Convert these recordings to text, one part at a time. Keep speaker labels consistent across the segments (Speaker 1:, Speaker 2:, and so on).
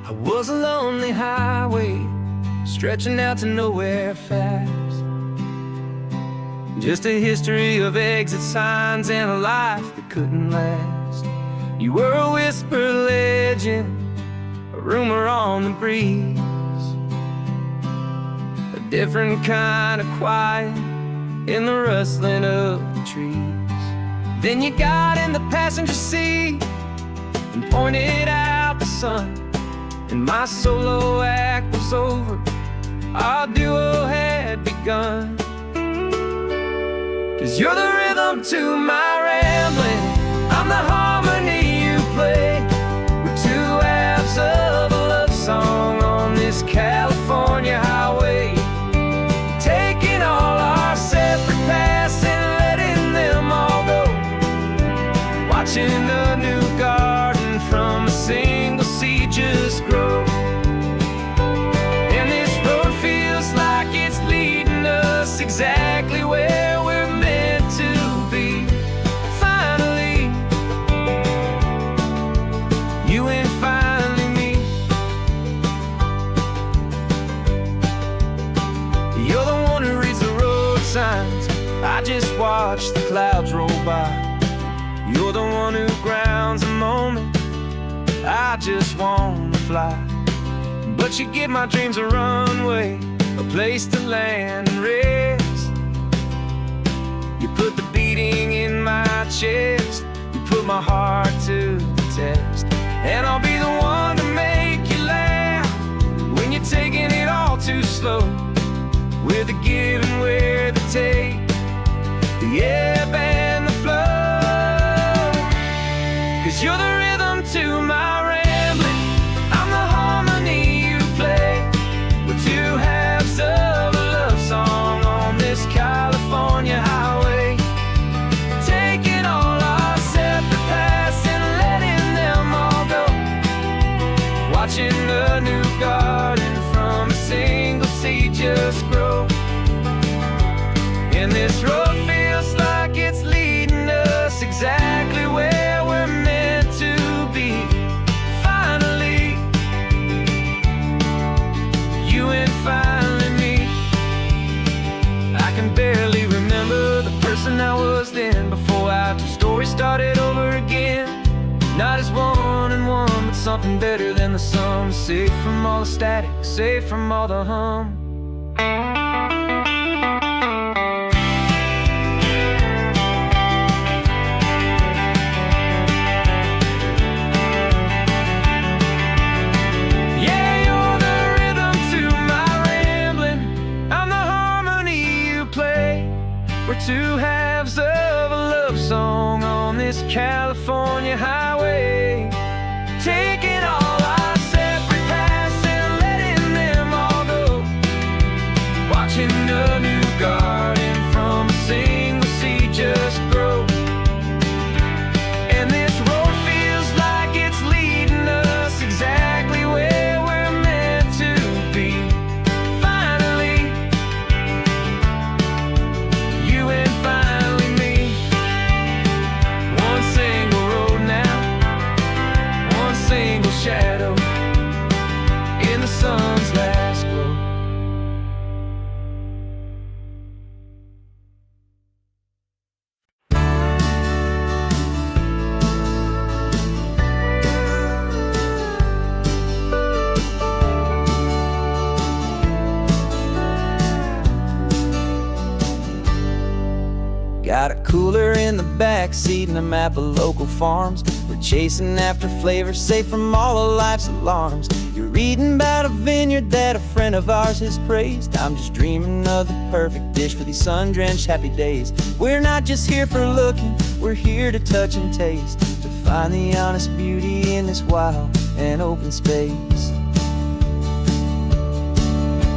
Speaker 1: I was a lonely highway, stretching out to nowhere fast. Just a history of exit signs and a life that couldn't last. You were a whisper legend, a rumor on the breeze, a different kind of quiet in the rustling of the trees. Then you got in the passenger seat and pointed out the sun, and my solo act was over, our duo had begun. 'Cause you're the rhythm to my rambling, I'm the harmony you play. We're two halves of a love song on this California highway, taking all our separate paths and letting them all go, watching the new garden from a single seed just grow. And this road feels like it's leading us exactly where we're meant to be. Finally, you and finally me. You're the one who reads the road signs, I just watch the clouds roll by. You're the one who grounds a moment, I just wanna fly. But you give my dreams a runway, a place to land and rest. You put the beating in my chest, you put my heart to the test. And I'll be the one to make you laugh when you're taking it all too slow. We're the give and we're the take, the ebb and the flow. 'Cause you're the rhythm to my rambling, I'm the harmony you play. We're two halves of a love song on this California highway, taking all our separate paths and letting them all go, watching the new garden from a single seed just grow. And this road feels like it's leading us exactly where we're meant to be. Finally, you and finally me. I can barely remember the person I was then, before our two stories started over again. Not as one and one, but something better than the sum. Safe from all the static, safe from all the hum. We're two halves of a love song on this California highway, taking all our separate paths and letting them all go, watching a new garden from a single seed just grow. And this road feels like it's leading us exactly where we're meant to be. Finally, you and finally me. One single road now, one single shadow in the sun's last glow. Got a cooler in the back seat and a map of local farms. We're chasing after flavors safe from all of life's alarms. You're reading about a vineyard that a friend of ours has praised. I'm just dreaming of the perfect dish for these sun-drenched happy days. We're not just here for looking, we're here to touch and taste, to find the honest beauty in this wild and open space.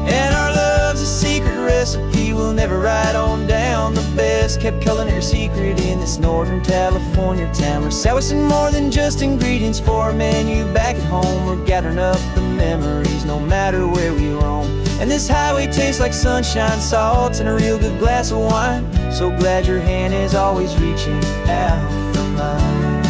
Speaker 1: And our love's a secret recipe we'll never write on down. The best kept culinary secret in this Northern California town. We're sourcing more than just ingredients for a menu back at home. We're gathering up the memories no matter where we roam. And this highway tastes like sunshine, salt, and a real good glass of wine. So glad your hand is always reaching out for mine.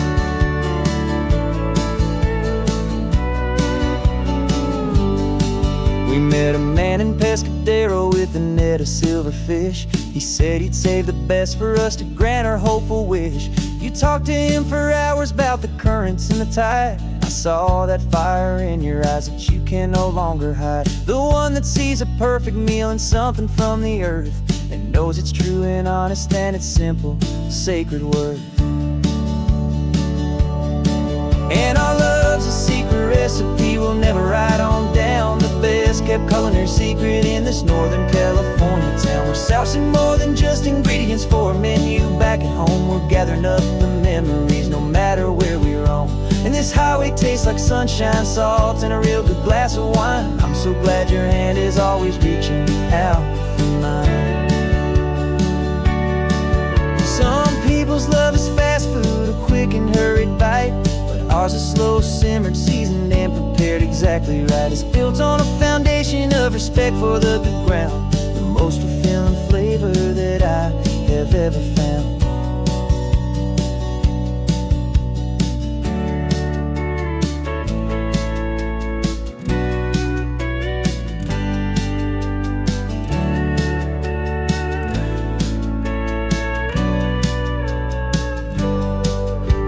Speaker 1: fed a silverfish. He said he'd save the best for us to grant our hopeful wish. You talked to him for hours about the currents and the tide. I saw that fire in your eyes that you can no longer hide. The one that sees a perfect meal and something from the earth, and knows it's true and honest and it's simple, sacred worth. And our love's a secret recipe we'll never write on down. The best kept culinary secret in this Northern California town. We're sourcing more than just ingredients for a menu. Back at home we're gathering up the memories, no matter where we roam. And this highway tastes like sunshine, salt, and a real good glass of wine. I'm so glad your hand is always reaching out for mine. Some people's love is fast food, a quick and hurried bite. Ours is slow simmered, seasoned, and prepared exactly right. It's built on a foundation of respect for the good ground, the most fulfilling flavor that I have ever found.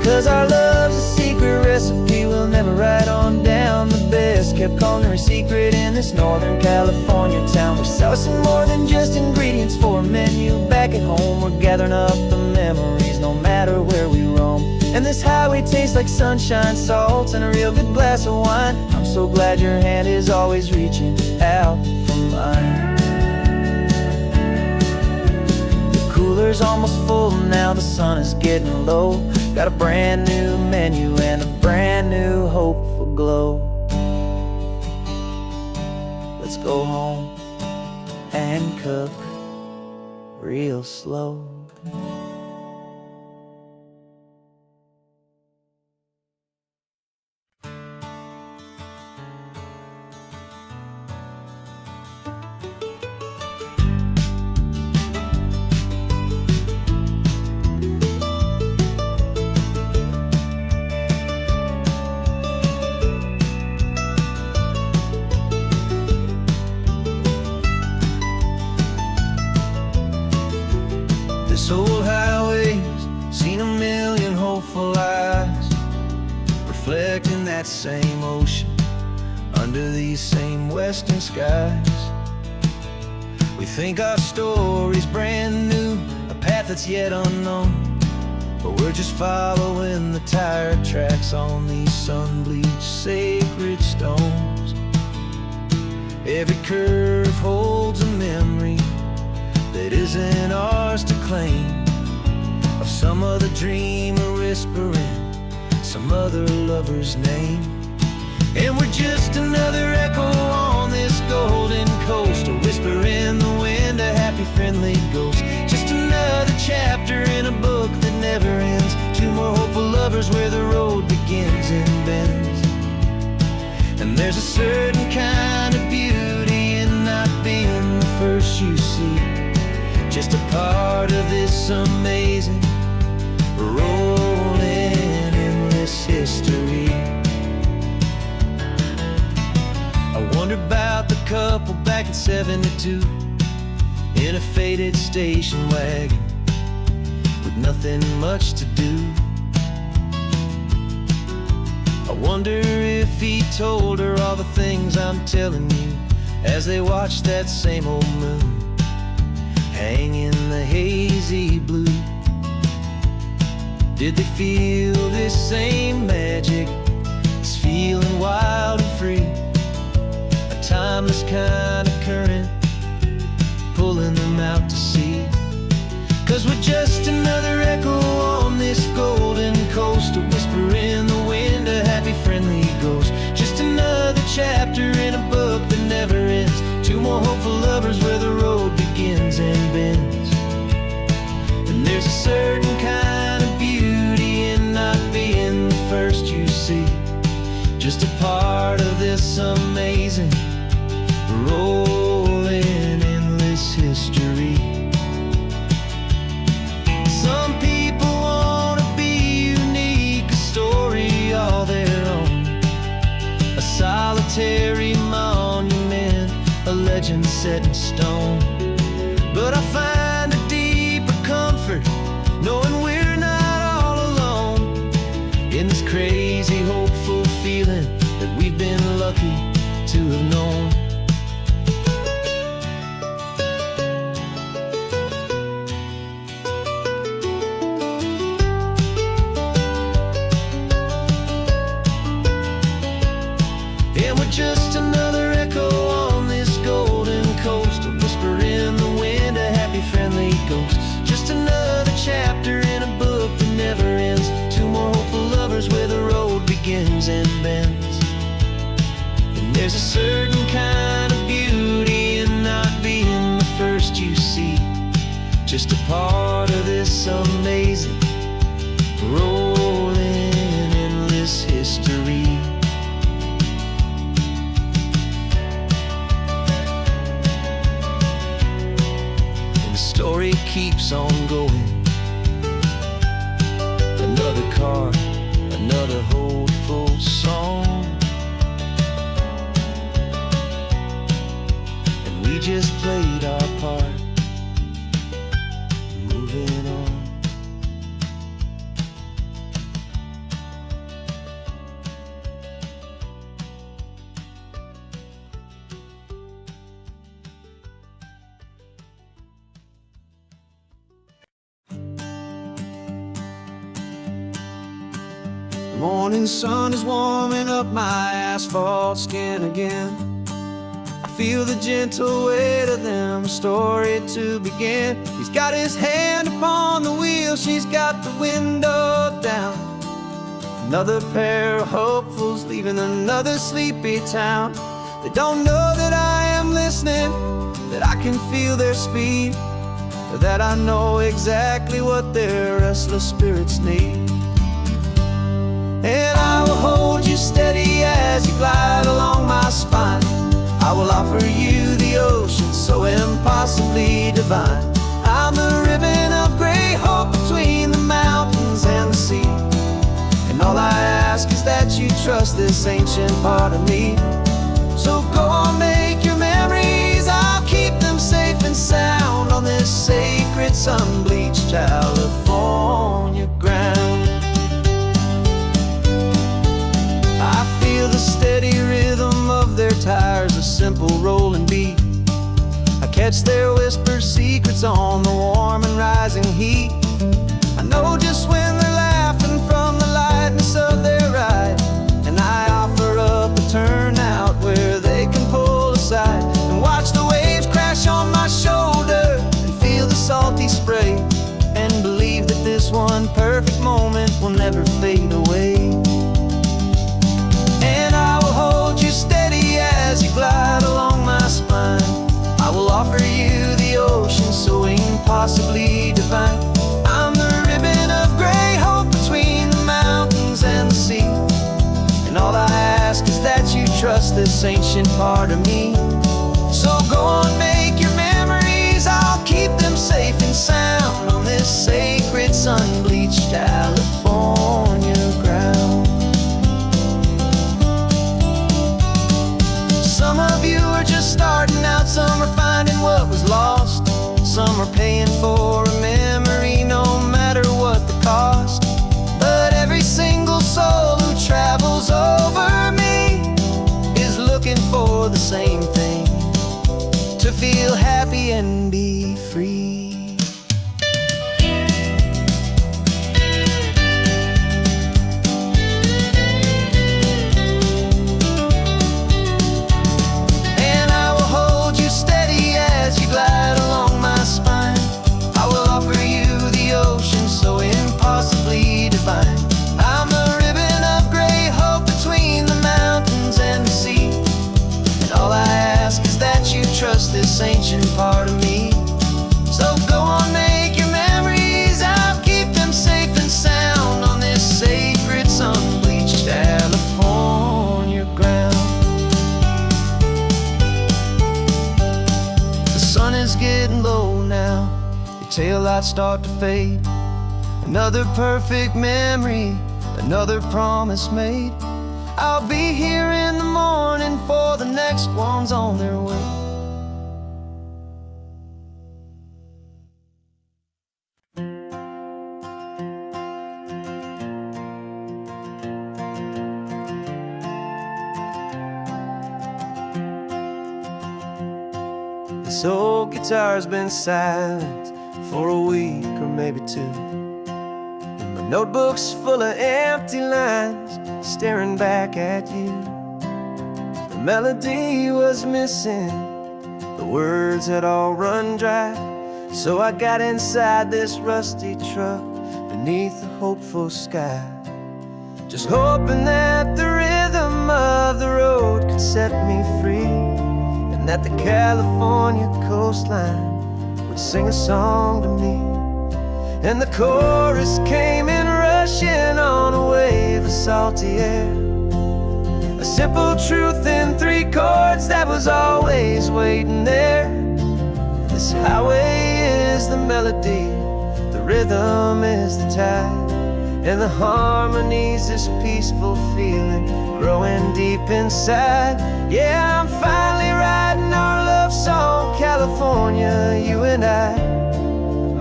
Speaker 1: 'Cause our love's a secret recipe we'll never write on down. The best kept culinary secret in this Northern California town. We're sourcing more than just ingredients for a menu. Back at home we're gathering up the memories, no matter where we roam. And this highway tastes like sunshine, salt, and a real good glass of wine. I'm so glad your hand is always reaching out for mine. The cooler's almost full now, the sun is getting low. Got a brand new menu and a brand new hopeful glow. Let's go home and cook real slow. This old highway's seen a million hopeful eyes, reflecting that same ocean under these same western skies. We think our story's brand new, a path that's yet unknown, but we're just following the tire tracks on these sun-bleached sacred stones. Every curve holds a memory that isn't ours to claim, of some other dreamer whispering some other lover's name. And we're just another echo on this golden coast, a whisper in the wind, a happy friendly ghost. Just another chapter in a book that never ends. Two more hopeful lovers where the road begins and bends. And there's a certain kind of beauty in not being the first you see, just a part of this amazing rolling endless history. I wonder about the couple back in '72 in a faded station wagon with nothing much to do. I wonder if he told her all the things I'm telling you as they watched that same old moon hang in the hazy blue. Did they feel this same magic, this feeling wild and free, a timeless kind of current pulling them out to sea? 'Cause we're just another echo on this golden coast, a whisper in the wind, a happy friendly ghost. Just another chapter in a book that never ends. Two more hopeful lovers where the road begins and bends. And there's a certain kind of beauty in not being the first you see, just a part of this amazing rolling endless history. Some people want to be unique, a story all their own, a solitary monument, a legend set in stone. But I find a deeper comfort knowing we're not all alone in this crazy, hopeful feeling that we've been lucky to have known. And we're just another echo on this golden coast, a whisper in the wind, a happy, friendly ghost. Just another chapter in a book that never ends. Two more hopeful lovers where the road begins and bends. And there's a certain kind of beauty in not being the first you see, just a part of this amazing, rolling, endless history. The story keeps on going. Another card, another hopeful song, and we just played our part, moving on. The morning sun is warming up my asphalt skin again. I feel the gentle weight of them, a story to begin. He's got his hand upon the wheel, she's got the window down. Another pair of hopefuls leaving another sleepy town. They don't know that I am listening, that I can feel their speed, or that I know exactly what their restless spirits need. And I will hold you steady as you glide along my spine. I will offer you the ocean so impossibly divine. I'm the ribbon of gray hope between the mountains and the sea. And all I ask is that you trust this ancient part of me. So go on, make your memories, I'll keep them safe and sound on this sacred sun-bleached California ground. The steady rhythm of their tires, a simple rolling beat. I catch their whispered secrets on the warm and rising heat. I know just when they're laughing from the lightness of their ride, and I offer up a turnout where they can pull aside and watch the waves crash on my shoulder and feel the salty spray, and believe that this one perfect moment will never fade away. As you glide along my spine, I will offer you the ocean so impossibly divine. I'm the ribbon of gray hope between the mountains and the sea. And all I ask is that you trust this ancient part of me. So go on, make your memories, I'll keep them safe and sound on this sacred sun-bleached California ground. Some of you are just starting out, some are finding what was lost, some are paying for a memory no matter what the cost. But every single soul who travels over me is looking for the same thing, to feel happy and be free. I'm a ribbon of gray hope between the mountains and the sea. And all I ask is that you trust this ancient part of me. So go on, make your memories, I'll keep them safe and sound on this sacred sun-bleached California ground. The sun is getting low now, your taillights start to fade. Another perfect memory, another promise made. I'll be here in the morning for the next ones on their way. This old guitar's been silent for a week or maybe two. And my notebook's full of empty lines staring back at you. The melody was missing, the words had all run dry. So I got inside this rusty truck beneath the hopeful sky, just hoping that the rhythm of the road could set me free, and that the California coastline would sing a song to me. And the chorus came in rushing on a wave of salty air, a simple truth in 3 chords that was always waiting there. This highway is the melody, the rhythm is the tide, and the harmony's this peaceful feeling growing deep inside. Yeah, I'm finally writing our love song, California, you and I.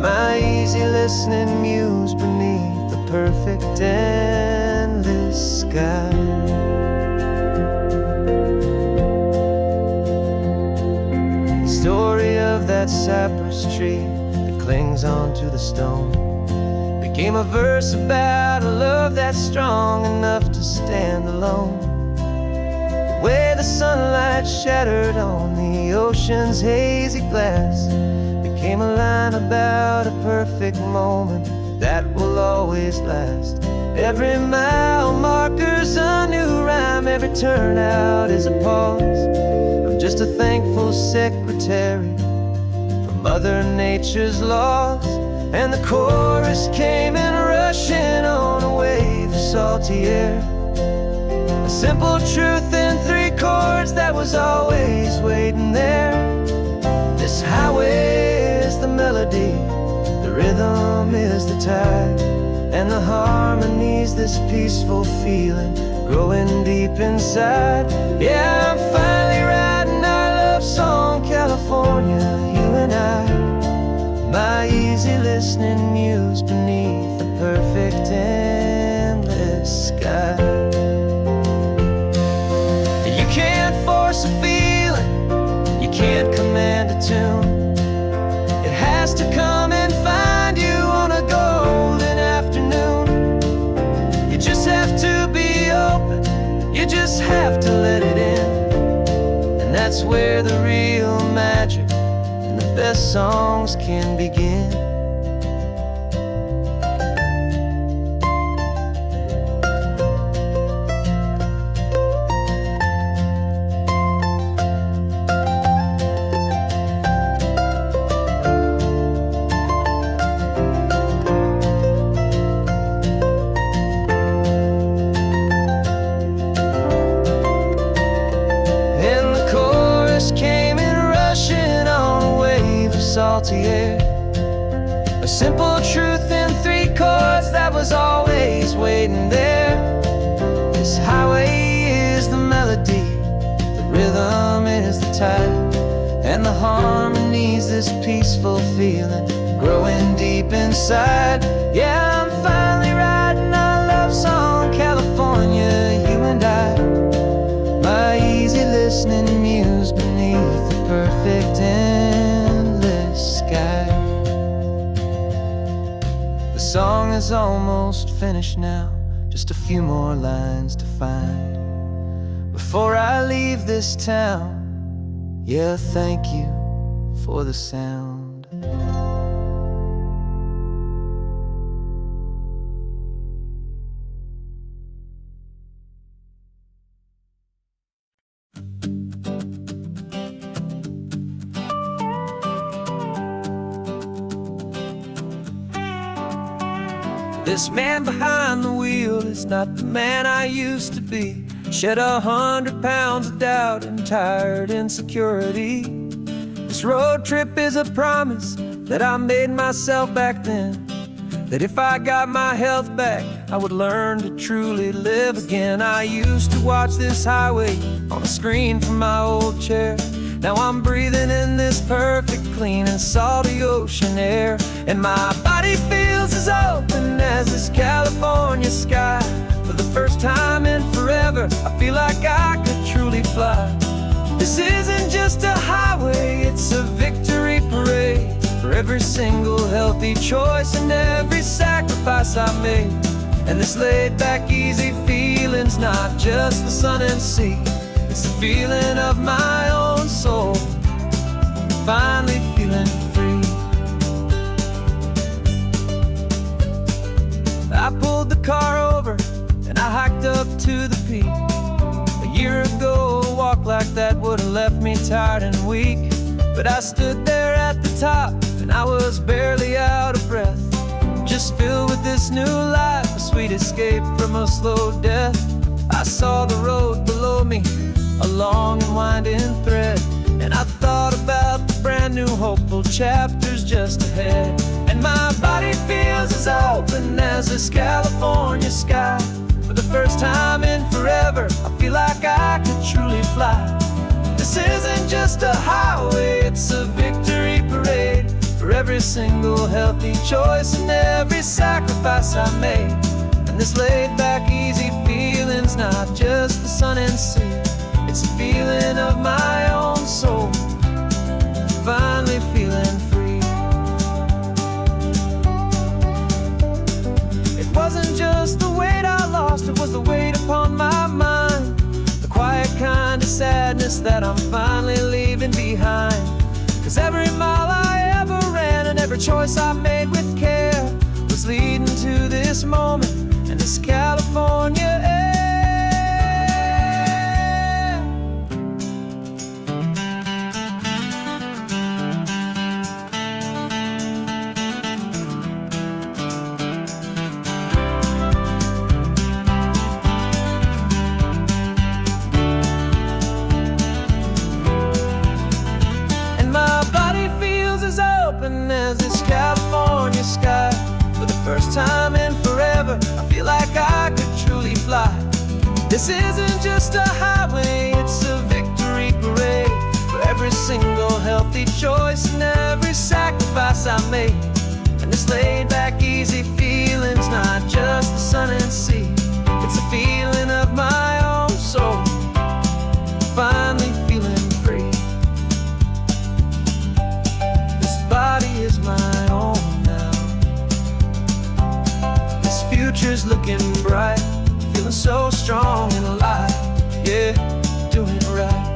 Speaker 1: My easy listening muse beneath the perfect endless sky. Story of that cypress tree that clings onto the stone became a verse about a love that's strong enough to stand alone. Where the sunlight shattered on the ocean's hazy glass became a line about a perfect moment that will always last. Every mile marker's a new rhyme, every turnout is a pause. I'm just a thankful secretary for Mother Nature's laws. And the chorus came in rushing on a wave of salty air, a simple truth in 3 chords that was always waiting there. This highway is the melody, the rhythm is the tide, and the harmony's this peaceful feeling growing deep inside. Yeah, I'm finally writing our love song, California, you and I. My easy listening muse beneath the perfect endless sky. You can't force a feeling, you can't command a tune. It has to come and find you on a golden afternoon. You just have to be open, you just have to let it in. And that's where the real magic, the best songs can begin. And the chorus came in rushing on a wave of salty air, a simple truth in 3 chords that was always waiting there. This highway is the melody, the rhythm is the tide, and the harmony's this peaceful feeling growing deep inside. Yeah, I'm finally writing our love song, California, you and I. My easy listening muse beneath the perfect endless sky. The song is almost finished now, just a few more lines to find before I leave this town. Yeah, thank you for the sound. This man behind the wheel is not the man I used to be. Shed 100 pounds of doubt and tired insecurity. This road trip is a promise that I made myself back then, that if I got my health back, I would learn to truly live again. I used to watch this highway on a screen from my old chair. Now I'm breathing in this perfect, clean and salty ocean air, and my body feels as open as this California sky. For the first time in forever, I feel like I could truly fly. This isn't just a highway, it's a victory. every single healthy choice and every sacrifice I made. And this laid back easy feeling's not just the sun and sea, it's the feeling of my own soul, finally feeling free. I pulled the car over and I hiked up to the peak. A year ago, a walk like that would've left me tired and weak. But I stood there at the top and I was barely out of breath, just filled with this new life, a sweet escape from a slow death. I saw the road below me, a long and winding thread, and I thought about the brand new hopeful chapters just ahead. And my body feels as open as this California sky. For the first time in forever, I feel like I could truly fly. This isn't just a highway, it's a victory parade for every single healthy choice and every sacrifice I made. And this laid back easy feeling's not just the sun and sea, it's a feeling of my own soul, finally feeling free. It wasn't just the weight I lost, it was the weight upon my mind, the quiet kind of sadness that I'm finally leaving behind. 'Cause every mile I ever ran and every choice I made with care was leading to this moment and this California air. As this California sky, for the first time in forever, I feel like I could truly fly. This isn't just a highway, it's a victory parade for every single healthy choice and every sacrifice I made. And this laid back easy feeling's not just the sun and sea, it's a feeling of my own soul, finally feeling free. Body is my own now. This future's looking bright, feeling so strong and alive. Yeah, doing it right.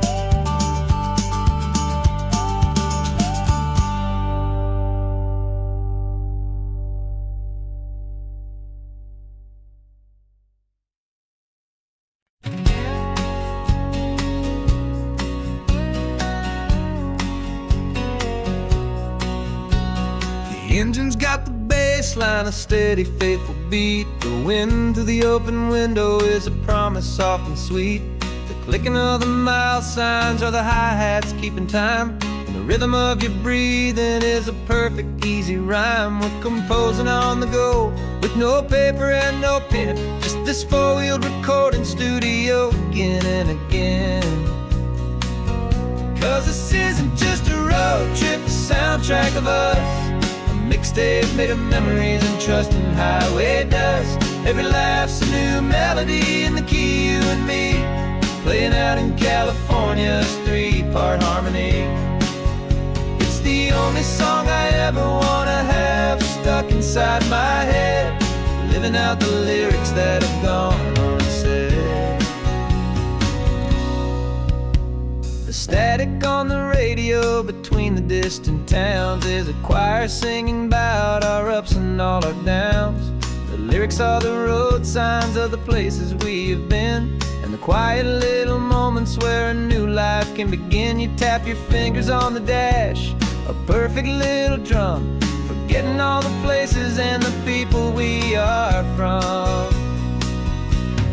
Speaker 1: The engine's got the bass line, a steady, faithful beat. The wind through the open window is a promise soft and sweet. The clicking of the mile signs are the hi-hats keeping time, and the rhythm of your breathing is a perfect, easy rhyme. We're composing on the go with no paper and no pen, just this four-wheeled recording studio again and again. 'Cause this isn't just a road trip, the soundtrack of us, mixtape made of memories and trust in highway dust. Every laugh's a new melody in the key, you and me, playing out in California's three-part harmony. It's the only song I ever wanna have stuck inside my head, living out the lyrics that have gone unsaid. The static on the radio between the distant towns is a choir singing about our ups and all our downs. The lyrics are the road signs of the places we have been, and the quiet little moments where a new life can begin. You tap your fingers on the dash, a perfect little drum, forgetting all the places and the people we are from.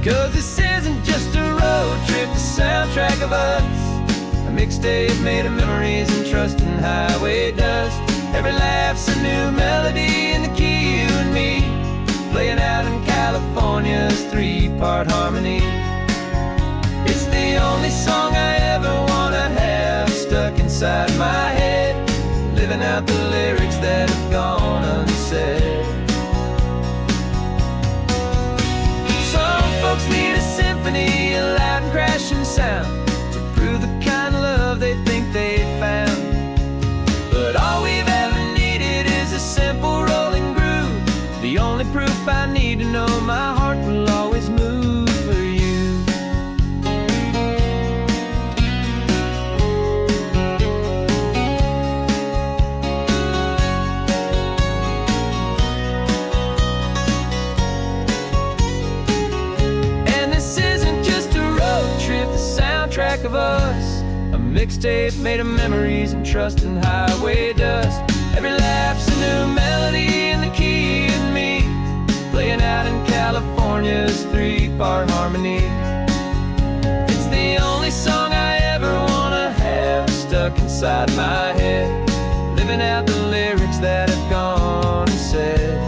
Speaker 1: 'Cause this isn't just a road trip, the soundtrack of us, a mixtape made of memories and trust in highway dust. Every laugh's a new melody in the key, you and me, playing out in California's three-part harmony. It's the only song I ever wanna have stuck inside my head, living out the lyrics that have gone unsaid. Some folks need a symphony, a loud and crashing sound, to prove the kind of love they think they found. But all we've ever needed track of us, a mixtape made of memories and trust and highway dust. Every laugh's a new melody in the key and me, playing out in California's 3-part harmony. It's the only song I ever wanna have stuck inside my head, living out the lyrics that have gone and said.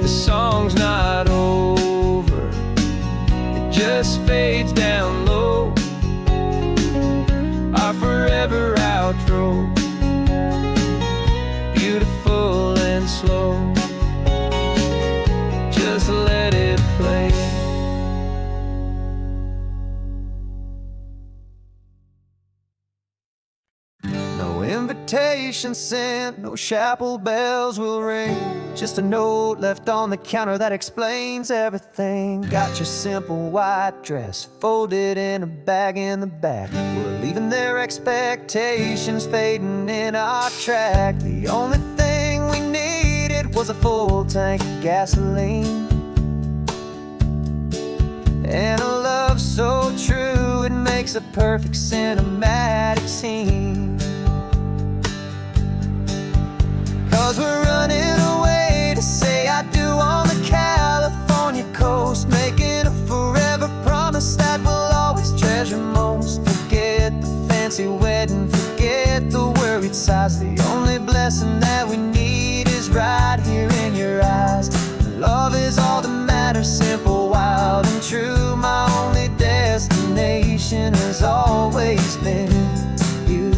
Speaker 1: The song's not over, it just fades down low, our forever outro, beautiful and slow. Just let it play. No invitation sent, no chapel bells will ring, just a note left on the counter that explains everything. Got your simple white dress folded in a bag in the back. We're leaving their expectations fading in our track. The only thing we needed was a full tank of gasoline, and a love so true it makes a perfect cinematic scene. 'Cause we're running away to say I do on the California coast, making a forever promise that we'll always treasure most. Forget the fancy wedding, forget the worried sighs. The only blessing that we need is right here in your eyes. Love is all that matters, simple, wild and true. My only destination has always been you.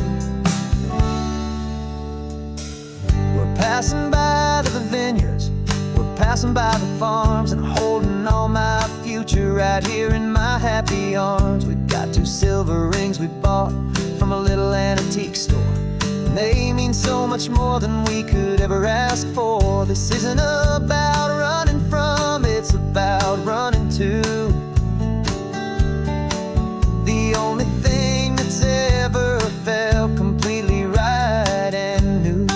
Speaker 1: We're passing by the vineyards, we're passing by the farms, and holding all my future right here in my happy arms. We've got 2 silver rings we bought from a little antique store, and they mean so much more than we could ever ask for. This isn't about running from, it's about running to the only thing that's ever felt completely right and new.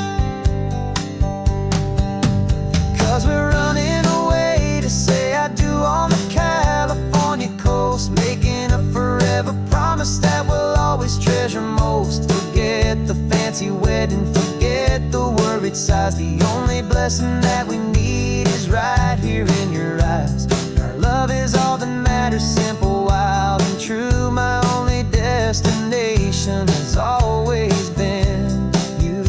Speaker 1: 'Cause we're running away to say I do on the California coast, making a forever promise that we'll always treasure most. Forget the fancy wedding, forget the worried sighs. The only blessing that we need is right here in your eyes. Our love is all that matters, simple, wild and true. My only destination has always been you.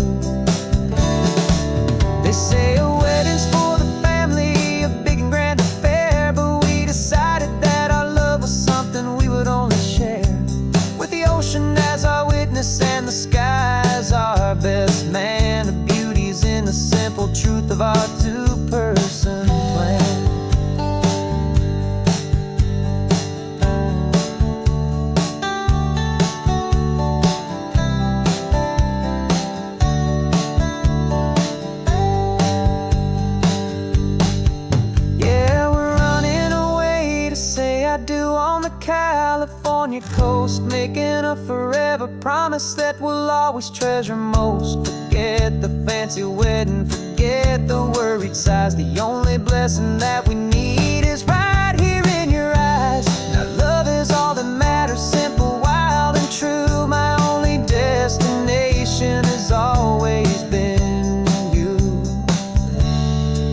Speaker 1: They say a wedding's for the family, a big and grand affair, but we decided that our love was something we would only share, with the ocean as our witness and the sky as our best man. The beauty's in the simple truth of our 2-person plan. Yeah, we're running away to say I do on the California coast, making a forever promise that we'll always treasure most. Forget the fancy wedding, forget the worried sighs. The only blessing that we need is right here in your eyes. Now love is all that matters, simple, wild and true. My only destination has always been you.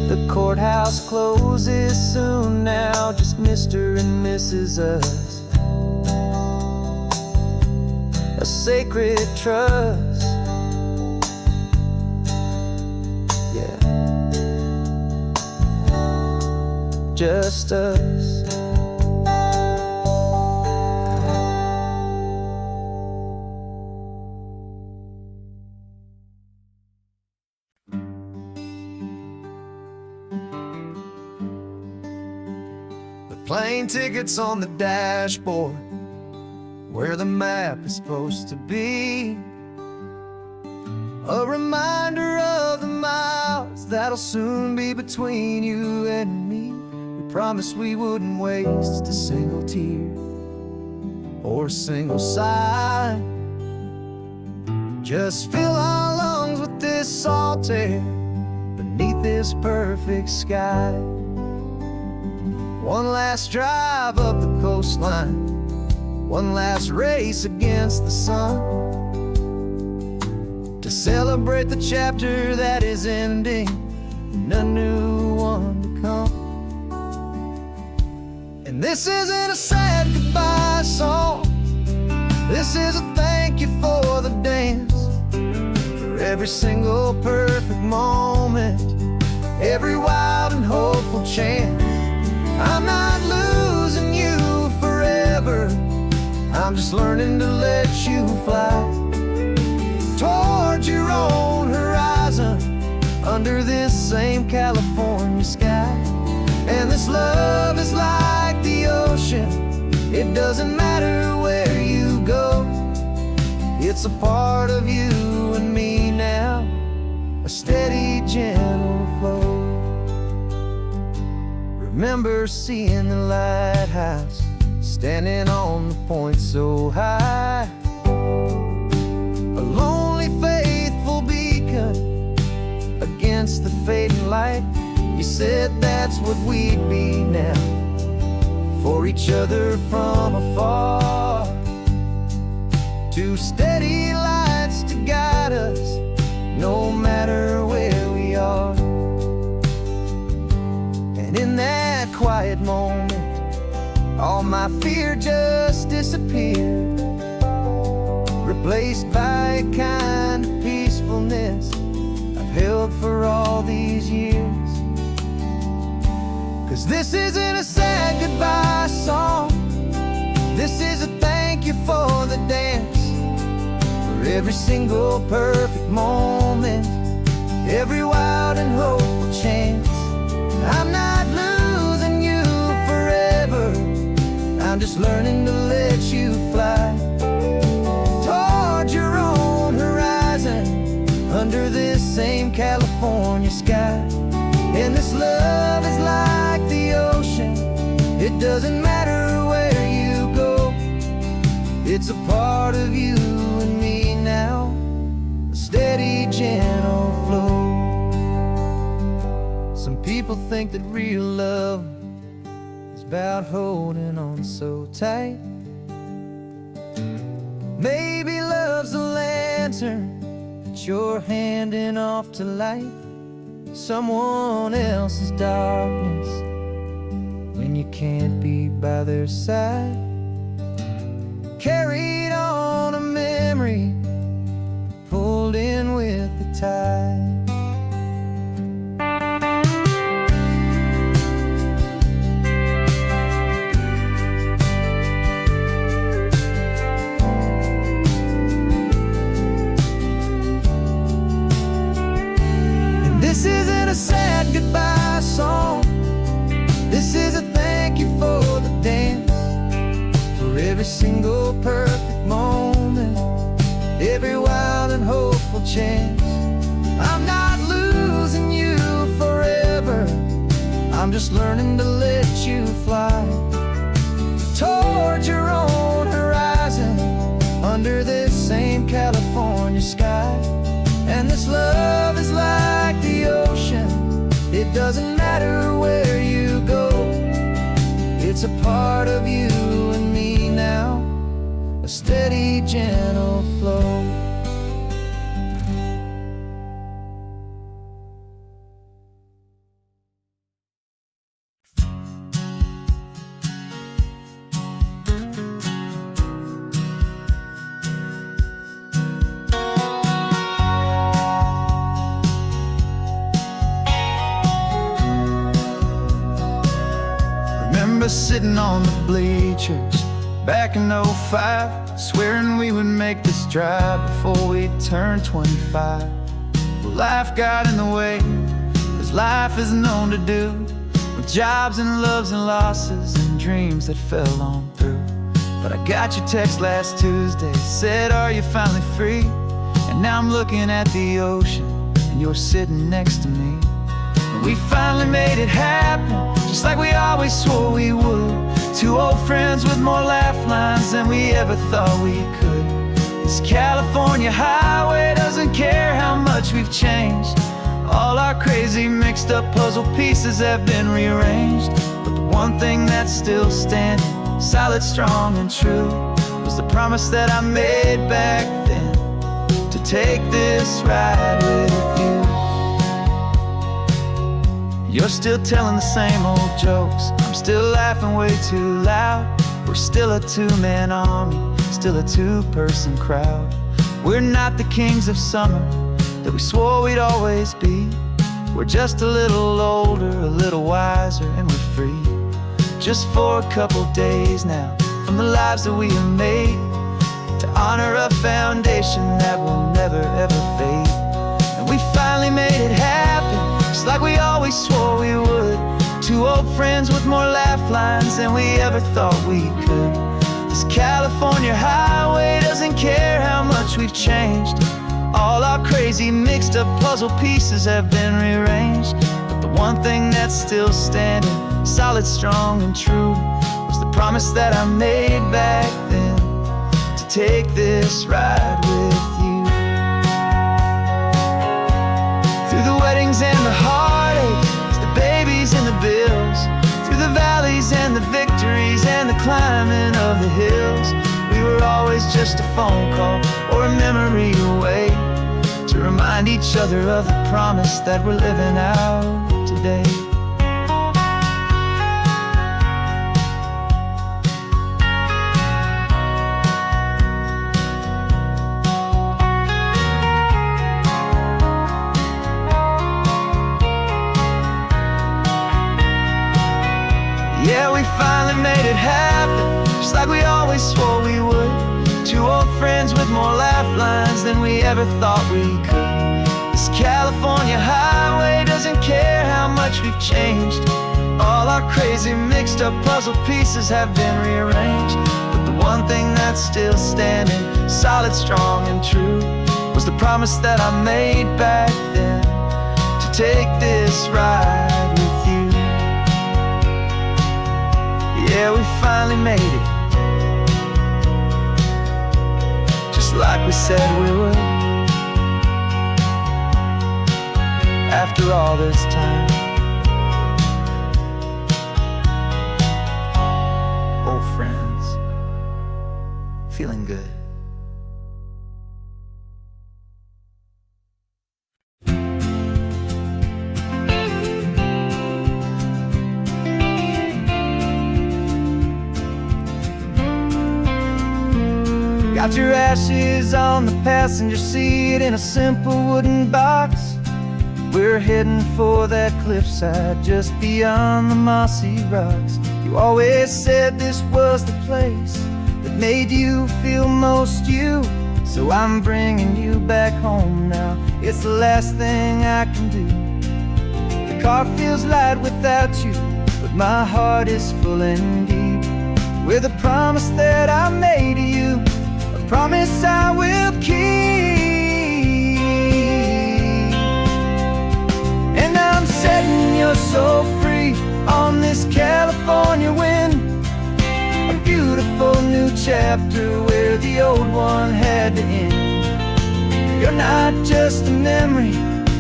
Speaker 1: The courthouse closes soon now, just Mr. and Mrs. Us, a sacred trust. Yeah, just us. The plane tickets on the dashboard, where the map is supposed to be, a reminder of the miles that'll soon be between you and me. We promised we wouldn't waste a single tear or a single sigh. Just fill our lungs with this this solitaire beneath this perfect sky. One last drive up the coastline, one last race against the sun, to celebrate the chapter that is ending and a new one to come. And this isn't a sad goodbye song, this is a thank you for the dance, for every single perfect moment, every wild and hopeful chance. I'm not losing you forever, I'm just learning to let you fly towards your own horizon, under this same California sky. And this love is like the ocean, it doesn't matter where you go, it's a part of you and me now, a steady, gentle flow. Remember seeing the lighthouse, standing on the point so high, a lonely, faithful beacon against the fading light. You said that's what we'd be now, for each other from afar. Two steady lights to guide us, no matter where we are. And in that quiet moment, all my fear just disappeared, replaced by a kind of peacefulness I've held for all these years. 'Cause this isn't a sad goodbye song, this is a thank you for the dance, for every single perfect moment, every wild and hopeful chance. I'm not losing you forever, I'm just learning to let you fly towards your own horizon, under this same California sky. And this love is like the ocean, it doesn't matter where you go, it's a part of you and me now, a steady, gentle flow. Some people think that real love is about holding on so tight. Maybe love's a lantern that you're handing off to light someone else's darkness when you can't be by their side. Carried on a memory, pulled in with the tide. This isn't a sad goodbye song, this is a thank you for the dance, for every single perfect moment, every wild and hopeful chance. I'm not losing you forever, I'm just learning to let you fly towards your own horizon, under this same California sky. And this love is like the ocean, it doesn't matter where you go, it's a part of you and me now, a steady, gentle flow. Sitting on the bleachers back in '05, swearing we would make this drive before we turned 25. Well, life got in the way, as life is known to do, with jobs and loves and losses and dreams that fell on through. But I got your text last Tuesday, said, are you finally free? And now I'm looking at the ocean, and you're sitting next to me. And we finally made it happen, just like we always swore we would. Two old friends with more laugh lines than we ever thought we could. This California highway doesn't care how much we've changed. All our crazy mixed up puzzle pieces have been rearranged, but the one thing that's still standing, solid, strong, and true, was the promise that I made back then, to take this ride with you. You're still telling the same old jokes, I'm still laughing way too loud. We're still a two-man army, still a two-person crowd. We're not the kings of summer that we swore we'd always be. We're just a little older, a little wiser, and we're free. Just for a couple days now, from the lives that we have made, to honor a foundation that will never ever fade. And we finally made it happen, just like we always swore we would. Two old friends with more laugh lines than we ever thought we could. This California highway doesn't care how much we've changed. All our crazy mixed up puzzle pieces have been rearranged, but the one thing that's still standing, solid, strong, and true, was the promise that I made back then, to take this ride with you. Through the weddings and the heartaches, the babies and the bills, through the valleys and the victories and the climbing of the hills, we were always just a phone call or a memory away, to remind each other of the promise that we're living out today. Yeah, we finally made it happen, just like we always swore we would. Two old friends with more laugh lines than we ever thought we could. This California highway doesn't care how much we've changed. All our crazy mixed up puzzle pieces have been rearranged, but the one thing that's still standing, solid, strong, and true, was the promise that I made back then, to take this ride with you. Yeah, we finally made it, like we said we would. After all this time, old friends, feeling good. Got your ashes on the passenger seat in a simple wooden box. We're heading for that cliffside just beyond the mossy rocks. You always said this was the place that made you feel most you, so I'm bringing you back home now. It's the last thing I can do. The car feels light without you, but my heart is full and deep with a promise that I made to you, promise I will keep. And I'm setting your soul free on this California wind, a beautiful new chapter where the old one had to end. You're not just a memory,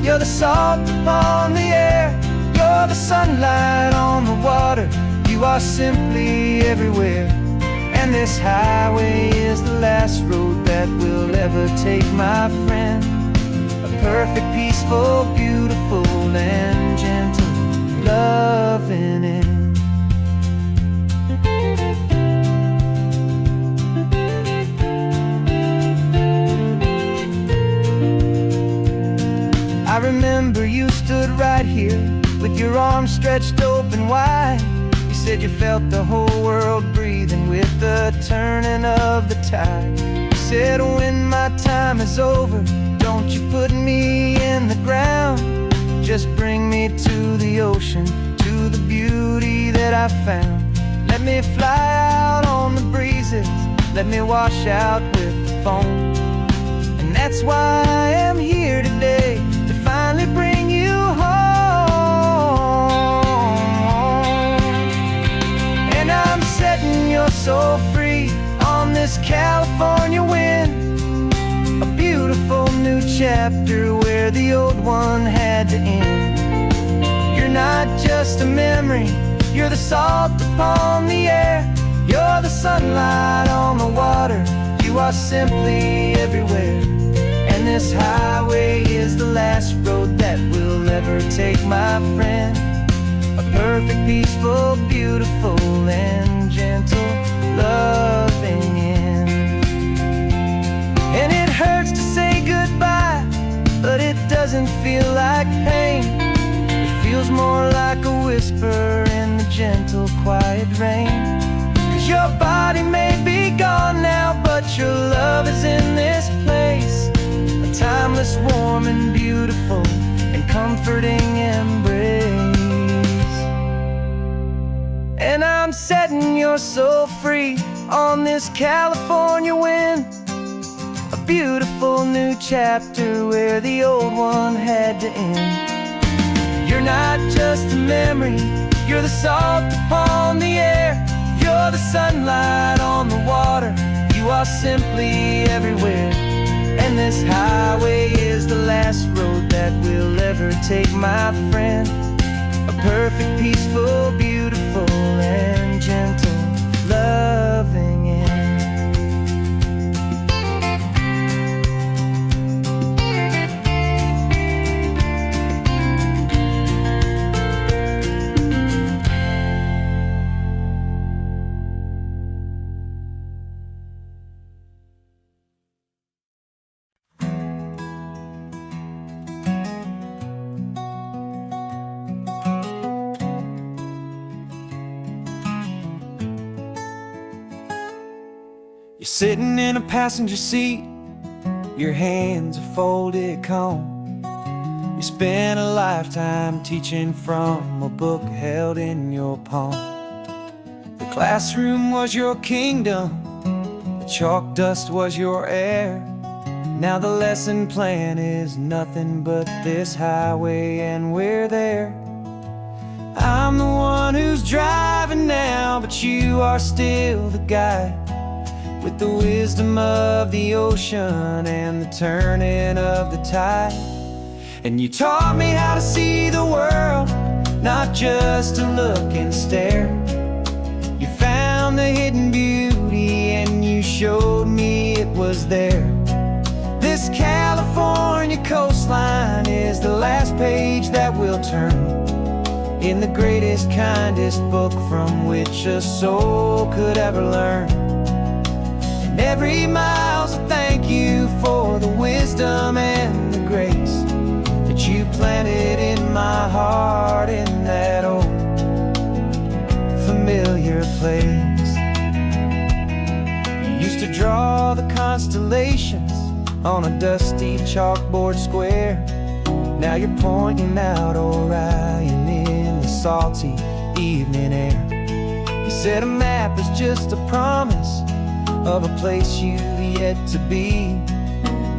Speaker 1: you're the salt upon the air, you're the sunlight on the water, you are simply everywhere. And this highway is the last road that we'll ever take, my friend. A perfect, peaceful, beautiful, and gentle loving end. I remember you stood right here with your arms stretched open wide. Said you felt the whole world breathing with the turning of the tide. You said when my time is over, don't you put me in the ground, just bring me to the ocean, to the beauty that I found. Let me fly out on the breezes, let me wash out with the foam. And that's why I am here today, to finally bring you home. Setting your soul free on this California wind, chapter where the old one had to end. You're not just a memory, you're the salt upon the air. You're the sunlight on the water, you are simply everywhere. And this highway is the last road that will ever take, my friend. A perfect, peaceful, beautiful, and gentle, loving end. And it hurts to say goodbye, but it doesn't feel like pain. It feels more like a whisper in the gentle, quiet rain. 'Cause your body may be gone now, but your love is in this place. A timeless, warm, and beautiful, and comforting embrace. And I'm setting your soul free on this California wind. A beautiful new chapter where the old one had to end. You're not just a memory, you're the salt upon the air. You're the sunlight on the water, you are simply everywhere. And this highway is the last road that we'll ever take, my friend. A perfect, peaceful, beautiful, and gentle, loving end. You're sitting in a passenger seat, your hands are folded calm. You spent a lifetime teaching from a book held in your palm. The classroom was your kingdom, the chalk dust was your air. Now the lesson plan is nothing but this highway, and we're there. I'm the one who's driving now, but you are still the guide, with the wisdom of the ocean and the turning of the tide. And you taught me how to see the world, not just to look and stare. You found the hidden beauty and you showed me it was there. This California coastline is the last page that we'll turn in the greatest, kindest book from which a soul could ever learn. And every mile's a thank you for the wisdom and the grace that you planted in my heart in that old familiar place. You used to draw the constellations on a dusty chalkboard square. Now you're pointing out Orion in the salty evening air. You said a map is just a promise of a place you've yet to be,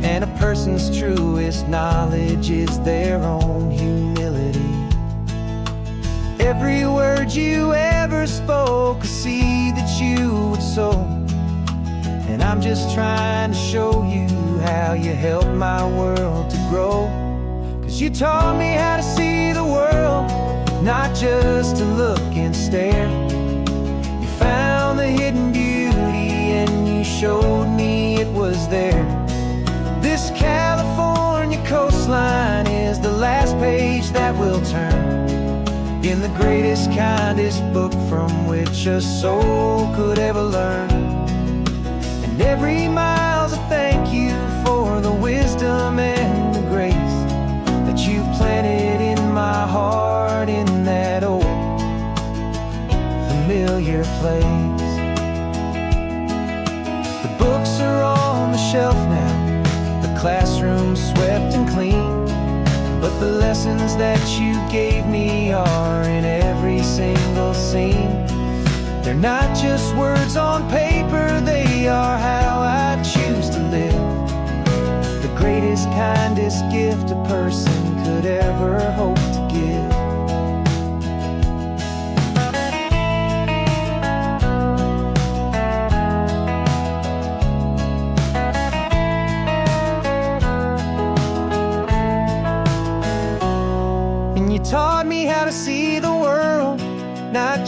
Speaker 1: and a person's truest knowledge is their own humility. Every word you ever spoke, a seed that you would sow, and I'm just trying to show you how you helped my world to grow. 'Cause you taught me how to see the world, not just to look and stare. You found the hidden beauty and you showed me it was there. This California coastline is the last page that we'll turn in the greatest, kindest book from which a soul could ever learn. And every mile's a thank you for the wisdom and the grace that you planted in my heart in that old familiar place. The books are on the shelf now, the classroom swept and clean, but the lessons that you gave me are in every single scene. They're not just words on paper, they are how I choose to live. The greatest, kindest gift a person could ever hope to give.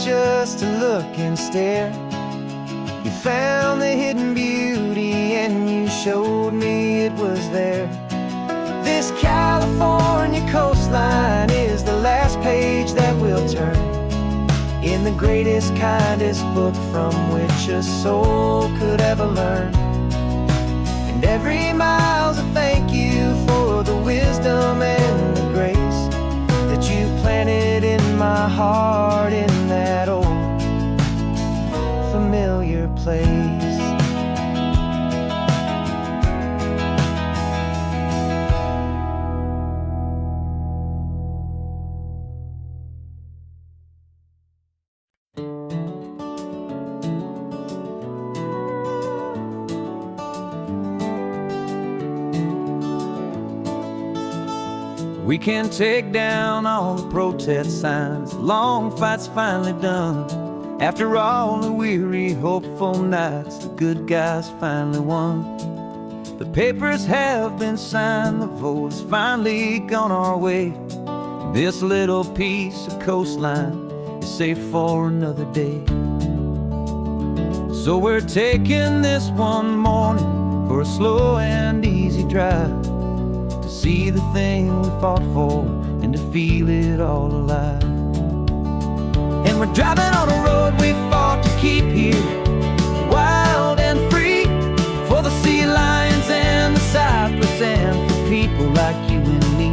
Speaker 1: just to look and stare. You found the hidden beauty and you showed me it was there. This California coastline is the last page that we'll turn in the greatest, kindest book from which a soul could ever learn. And every mile's a thank you for the wisdom and the grace that you planted in my heart in that old familiar place. We can take down all the protest signs, long fight's finally done. After all the weary, hopeful nights, the good guys finally won. The papers have been signed, the vote's finally gone our way. This little piece of coastline is safe for another day. So we're taking this one morning for a slow and easy drive, see the thing we fought for and to feel it all alive. And we're driving on a road we fought to keep here, wild and free, for the sea lions and the cypress and for people like you and me.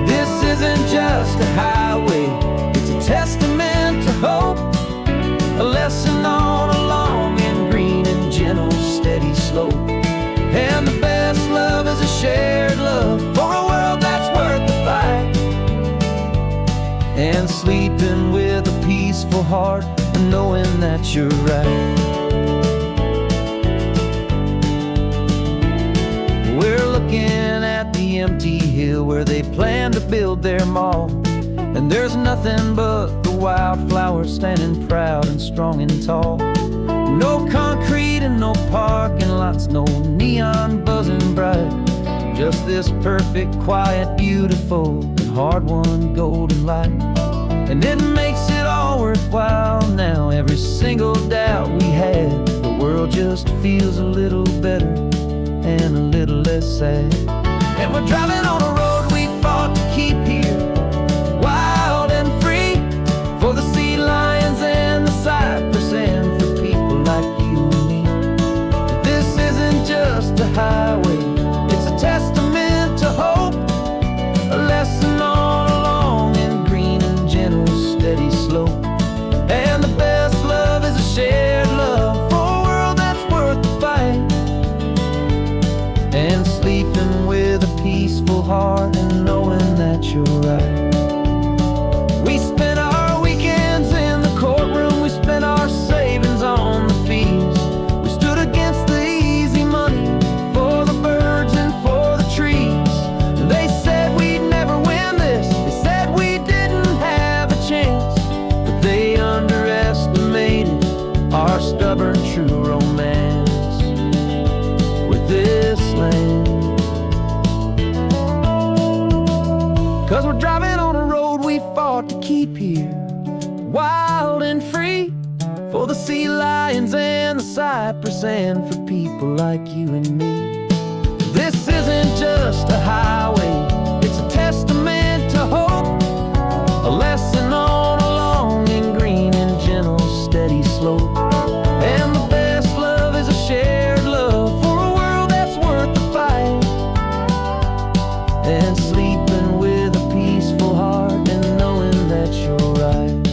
Speaker 1: This isn't just a highway, it's a testament to hope, a lesson on a long and green and gentle steady slope. And the best love is a shared love for a world that's worth the fight. And sleeping with a peaceful heart and knowing that you're right. We're looking at the empty hill where they plan to build their mall, and there's nothing but the wildflowers standing proud and strong and tall. No concrete and no parking lots, no neon buzzing bright, just this perfect, quiet, beautiful, and hard-won golden light. And it makes it all worthwhile now. Every single doubt we had, the world just feels a little better and a little less sad. And we're driving on a road we fought to keep here, wild and free, for the sea lions and the cypress and for people like you and me. This isn't just a highway, it's a testament to hope, a lesson on a long and green and gentle steady slope. And the best love is a shared love for a world that's worth the fight. And sleeping with a peaceful heart and knowing that you're right. We spent our weekends in the courtroom, we spent our savings on the fees. We stood against the easy money for the birds and for the trees. And they said we'd never win this, they said we didn't have a chance, but they underestimated our stubborn true romance with this land. 'Cause we're driving on a road we fought to keep here, wild and free, for the sea lions and the cypress and for people like you and me. This isn't just a highway, it's a testament to hope, a lesson on a long and green and gentle steady slope. And the best love is a shared love for a world that's worth the fight. And sleeping with a peaceful heart and knowing that you're right.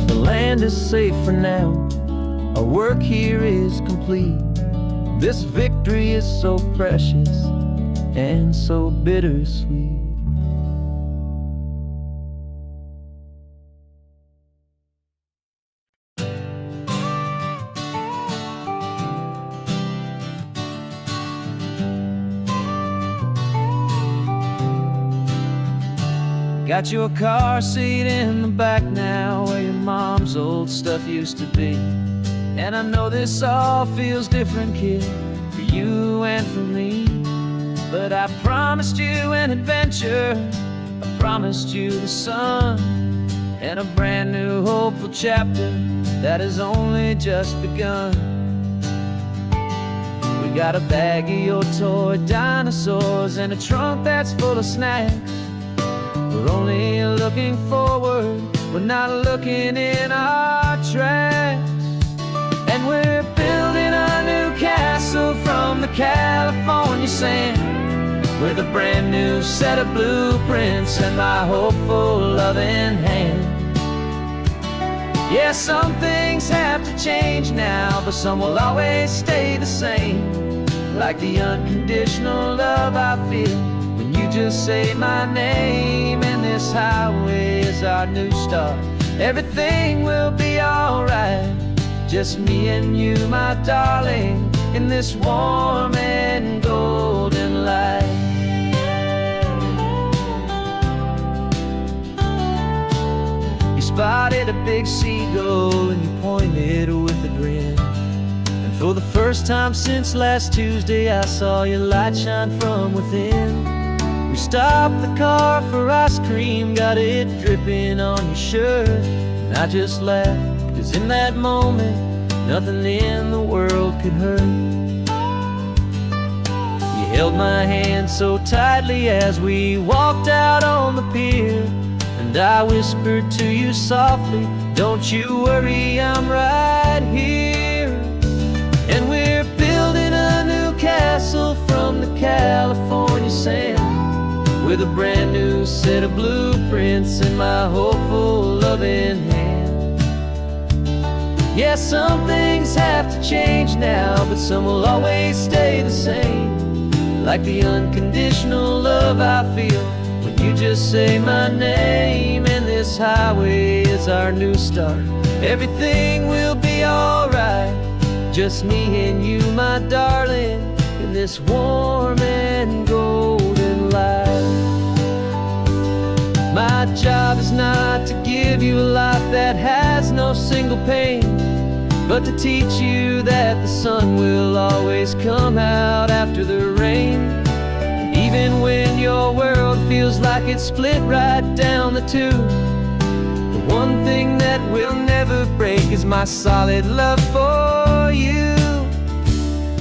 Speaker 1: The land is safe for now, our work here is complete. This victory is so precious and so bittersweet. Got your car seat in the back now, where your mom's old stuff used to be. And I know this all feels different, kid, for you and for me. But I promised you an adventure, I promised you the sun, and a brand new hopeful chapter that has only just begun. We got a bag of your toy dinosaurs and a trunk that's full of snacks. We're only looking forward, we're not looking in our tracks. And we're building a new castle from the California sand, with a brand new set of blueprints and my hopeful loving hand. Yeah, some things have to change now, but some will always stay the same. Like the unconditional love I feel when you just say my name. And this highway is our new start. Everything will be alright. Just me and you, my darling, in this warm and golden light. You spotted a big seagull and you pointed with a grin. And for the first time since last Tuesday, I saw your light shine from within. We stopped the car for ice cream, got it dripping on your shirt. And I just laughed, 'cause in that moment, nothing in the world could hurt. You held my hand so tightly as we walked out on the pier, and I whispered to you softly, don't you worry, I'm right here. And we're building a new castle from the California sand, with a brand new set of blueprints in my hopeful loving hand. Yeah, some things have to change now, but some will always stay the same. Like the unconditional love I feel when you just say my name. And this highway is our new start. Everything will be alright. Just me and you, my darling, in this warm and golden light. My job is not to give you a life that has no single pain, but to teach you that the sun will always come out after the rain. Even when your world feels like it's split right down the two, the one thing that will never break is my solid love for you.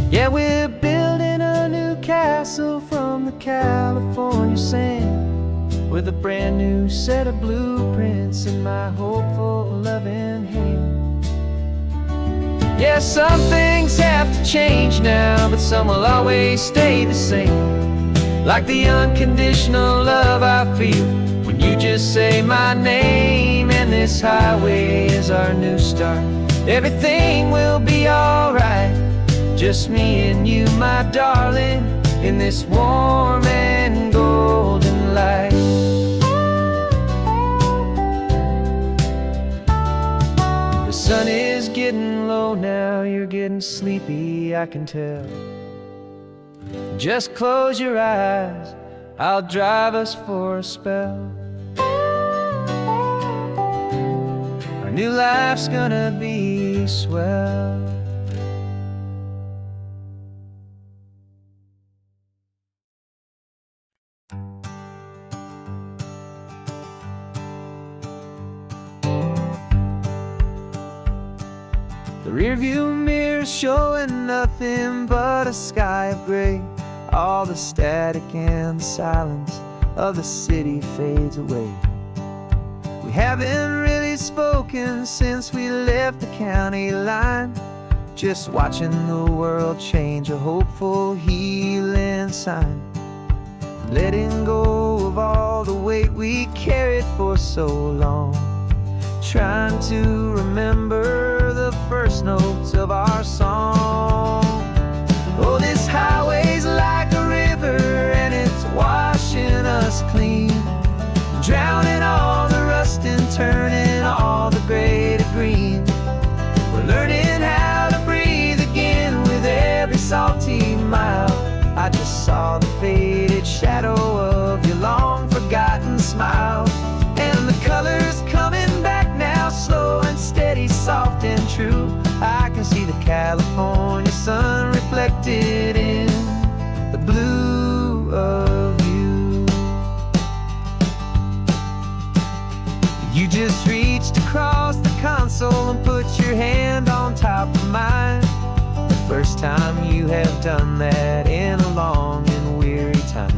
Speaker 1: Yeah, we're building a new castle from the California sand, with a brand new set of blueprints in my hopeful loving hand. Yeah, some things have to change now, but some will always stay the same. Like the unconditional love I feel when you just say my name. And this highway is our new start. Everything will be alright. Just me and you, my darling, in this warm and golden light. The sun is getting low now, you're getting sleepy, I can tell. Just close your eyes, I'll drive us for a spell. Our new life's gonna be swell. The rearview mirror's showing nothing but a sky of gray. All the static and the silence of the city fades away. We haven't really spoken since we left the county line, just watching the world change, a hopeful healing sign. Letting go of all the weight we carried for so long, trying to remember the first notes of our song. Oh, this highway's like a river and it's washing us clean, drowning all the rust and turning all the gray to green. We're learning how to breathe again with every salty mile. I just saw the faded shadow of your long forgotten smile, and the colors coming back now, slow and steady, soft and true. I can see the California sun time you have done that in a long and weary time.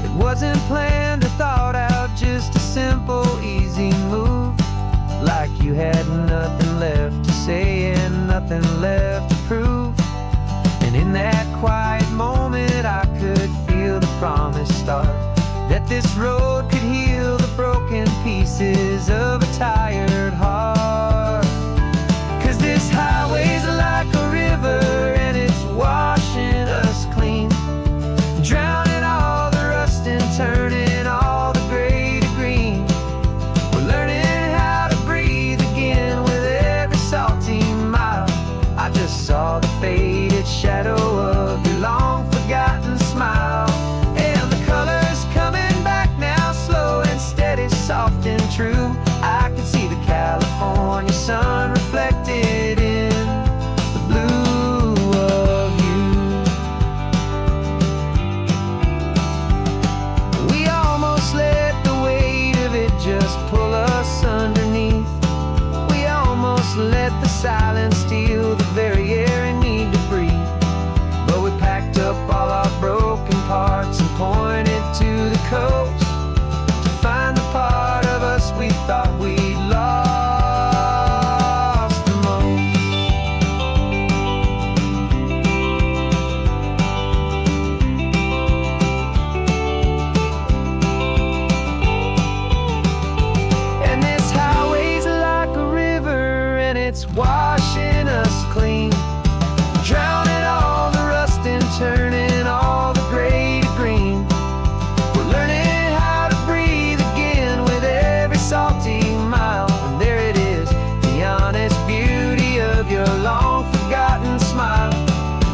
Speaker 1: It wasn't planned or thought out, just a simple, easy move. Like you had nothing left to say and nothing left to prove. And in that quiet moment I could feel the promise start, that this road could heal the broken pieces of a tired heart. 'Cause this highway's like a river and it's washing us clean, drowning all the rust and turning all the gray to green. We're learning how to breathe again with every salty mile. I just saw the faded shadow of your long forgotten smile. And the colors coming back now, slow and steady, soft and true. I can see the California sun reflected in the blue of you. We almost let the weight of it just pull us underneath. We almost let the silence steal the very air and need to breathe. But we packed up all our broken parts and pointed to the coast to find the part of us we thought we'd lost the most. And this highway's like a river and it's washing us clean, drowning all the rust and turning all the gray to green. We're learning how to breathe again with every salty mile. And there it is, the honest beauty of your long forgotten smile.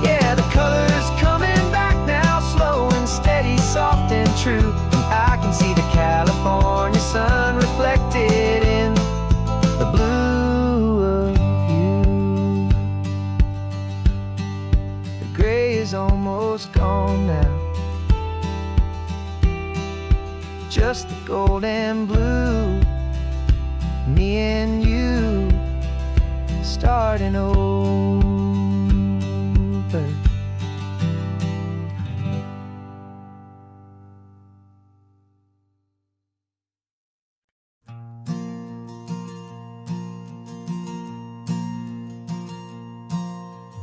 Speaker 1: Yeah, the colors coming back now, slow and steady, soft and true. And I can see the California sun reflected in the blue of you. The gray is almost gone now, just the gold and blue. Me and you starting over.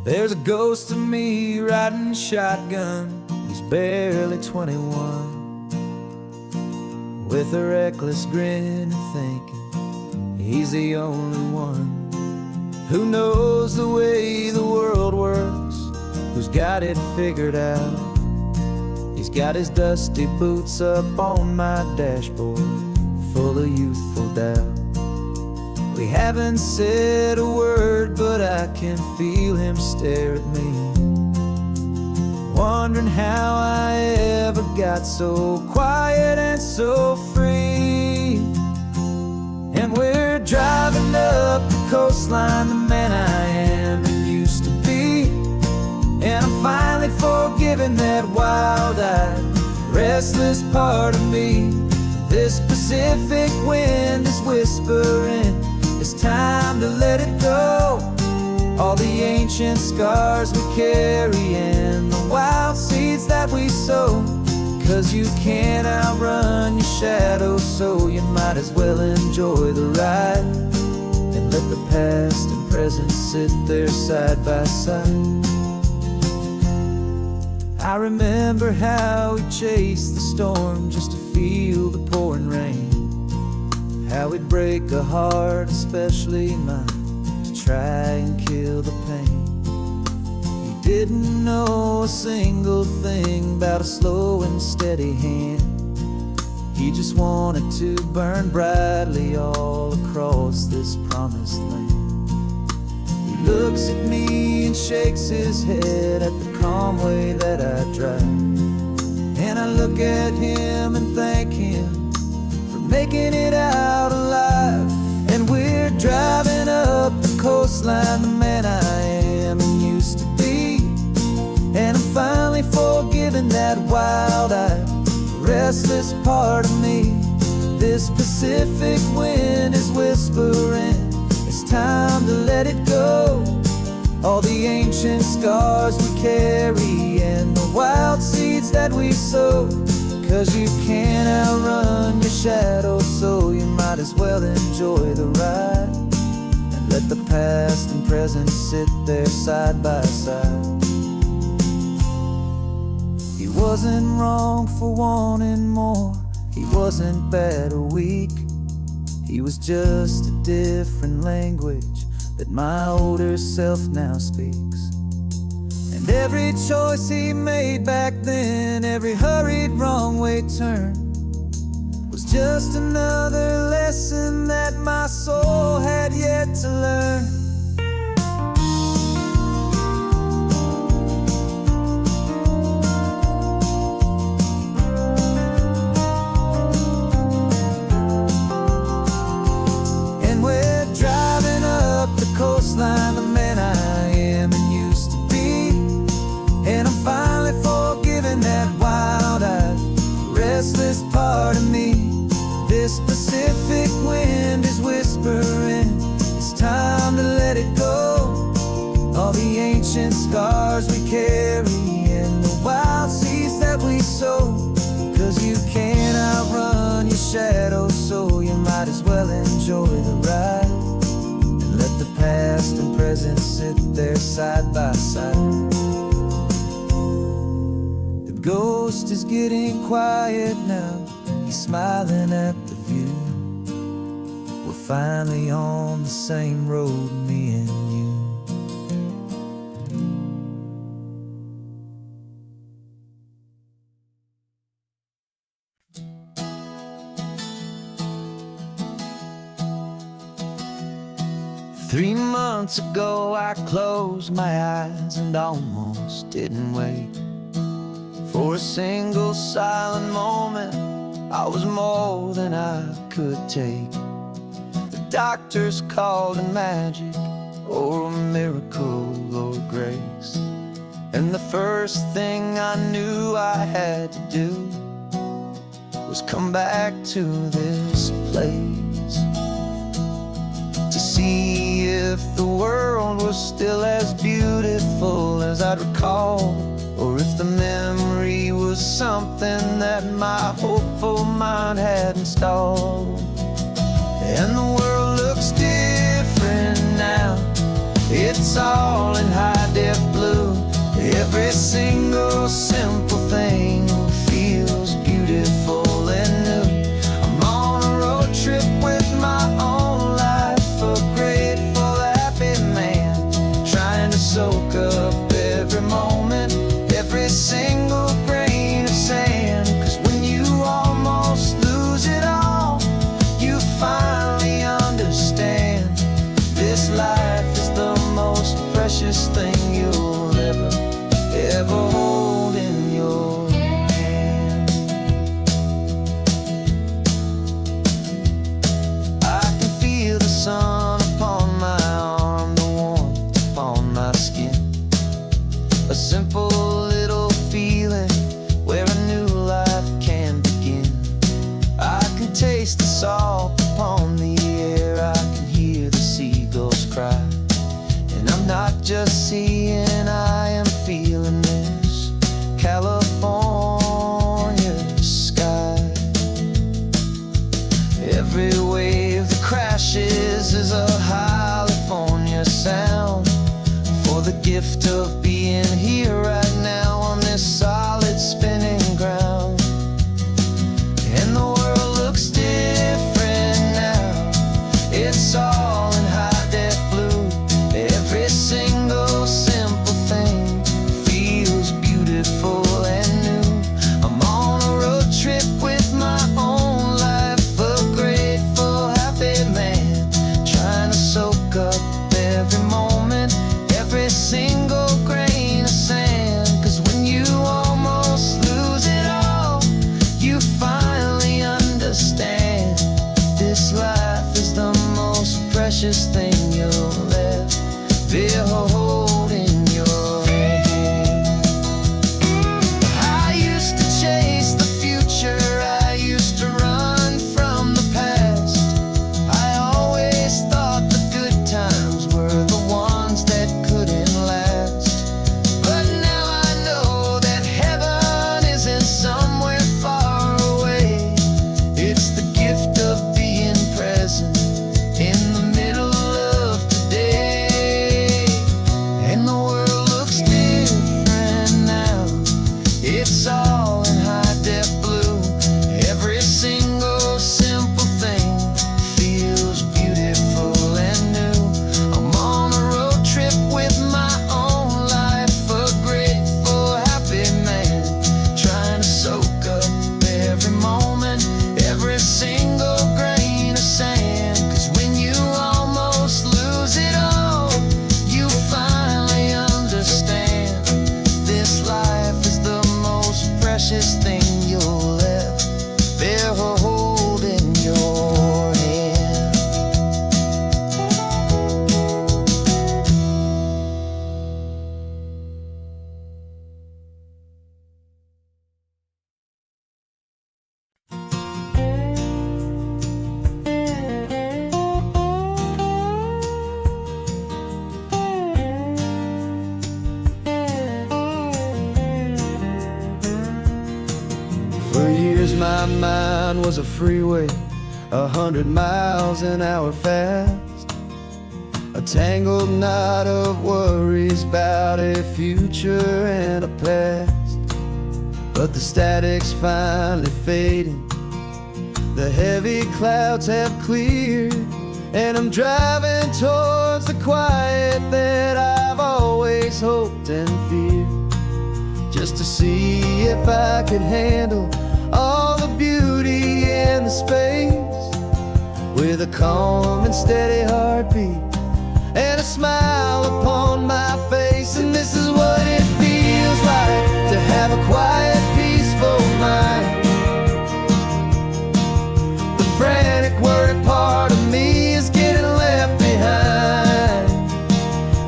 Speaker 1: There's a ghost of me riding shotgun. He's barely 21, with a reckless grin and thinking he's the only one who knows the way the world works, who's got it figured out. He's got his dusty boots up on my dashboard, full of youthful doubt. We haven't said a word, but I can feel him stare at me, wondering how I ever got so quiet and so free. And we're driving up the coastline, the man I am and used to be. And I'm finally forgiving that wild-eyed, restless part of me. This Pacific wind is whispering, it's time to let it go. All the ancient scars we carry and the wild seeds that we sow. 'Cause you can't outrun your shadow, so you might as well enjoy the ride and let the past and present sit there side by side. I remember how we chased the storm just to feel the pouring rain, how we'd break a heart, especially mine, to try and kill the pain. He didn't know a single thing about a slow and steady hand. He just wanted to burn brightly all across this promised land. He looks at me and shakes his head at the calm way that I drive, and I look at him and thank him for making it out alive. And we're driving up the coastline, the man I am and used to be. And I'm finally forgiving that wild-eyed, restless part of me. This Pacific wind is whispering, it's time to let it go. all the ancient scars we carry and the wild seeds that we sow. 'Cause you can't outrun your shadow, so you might as well enjoy the ride and let the past and present sit there side by side. He wasn't wrong for wanting more, he wasn't bad or weak. He was just a different language that my older self now speaks. And every choice he made back then, every hurried wrong way turn, was just another lesson that my soul had yet to learn. Coastline, the man I am and used to be, and I'm finally forgiving that wild-eyed, restless part of me. This Pacific wind is whispering, it's time to let it go. All the ancient scars we carry and the wild seeds that we sow. 'Cause you can't outrun your shadow, so you might as well enjoy the ride. Let the past and present sit there side by side. The ghost is getting quiet now, he's smiling at the view. We're finally on the same road, me and you. 3 months ago I closed my eyes and almost didn't wait for a single silent moment. I was more than I could take. The doctors called it magic, or a miracle, or grace. And the first thing I knew I had to do was come back to this place, to see if the world was still as beautiful as I'd recall, or if the memory was something that my hopeful mind had installed. And the world looks different now, it's all in high-def blue. Every single simple thing feels beautiful and new. I'm on a road trip with my own life, a grateful, happy man, trying to soak up every moment, every single grain of sand. 'Cause when you almost lose it all, you finally understand this life is the most precious thing you'll ever hold in your hand. I can feel the sun upon my arm, the warmth upon my skin, a simple little feeling where a new life can begin. I can taste the salt upon the air, I can hear the seagulls cry, and I'm not just seeing, I am feeling this California sky. Every wave that crashes is a California sound, for the gift of being here right now on this solid spinning ground. And the world looks different now, it's all in high-def blue. Every single simple thing feels beautiful and new. I'm on a road trip with my own life, a grateful, happy man, trying to soak up every moment, every single grain of sand. 'Cause when you almost lose it all, you finally understand this life is the most precious thing you'll ever hold in your hand. precious thing you'll ever hold in your hand. For years my mind was a freeway, 100 miles an hour fast, a tangled knot of worries about a future and a past. But the static's finally fading, the heavy clouds have cleared, and I'm driving towards the quiet that I've always hoped and feared, just to see if I could handle all the beauty and the space, with a calm and steady heartbeat and a smile upon my face. And this is what it feels like to have a quiet, peaceful mind. The frantic, worried part of me is getting left behind.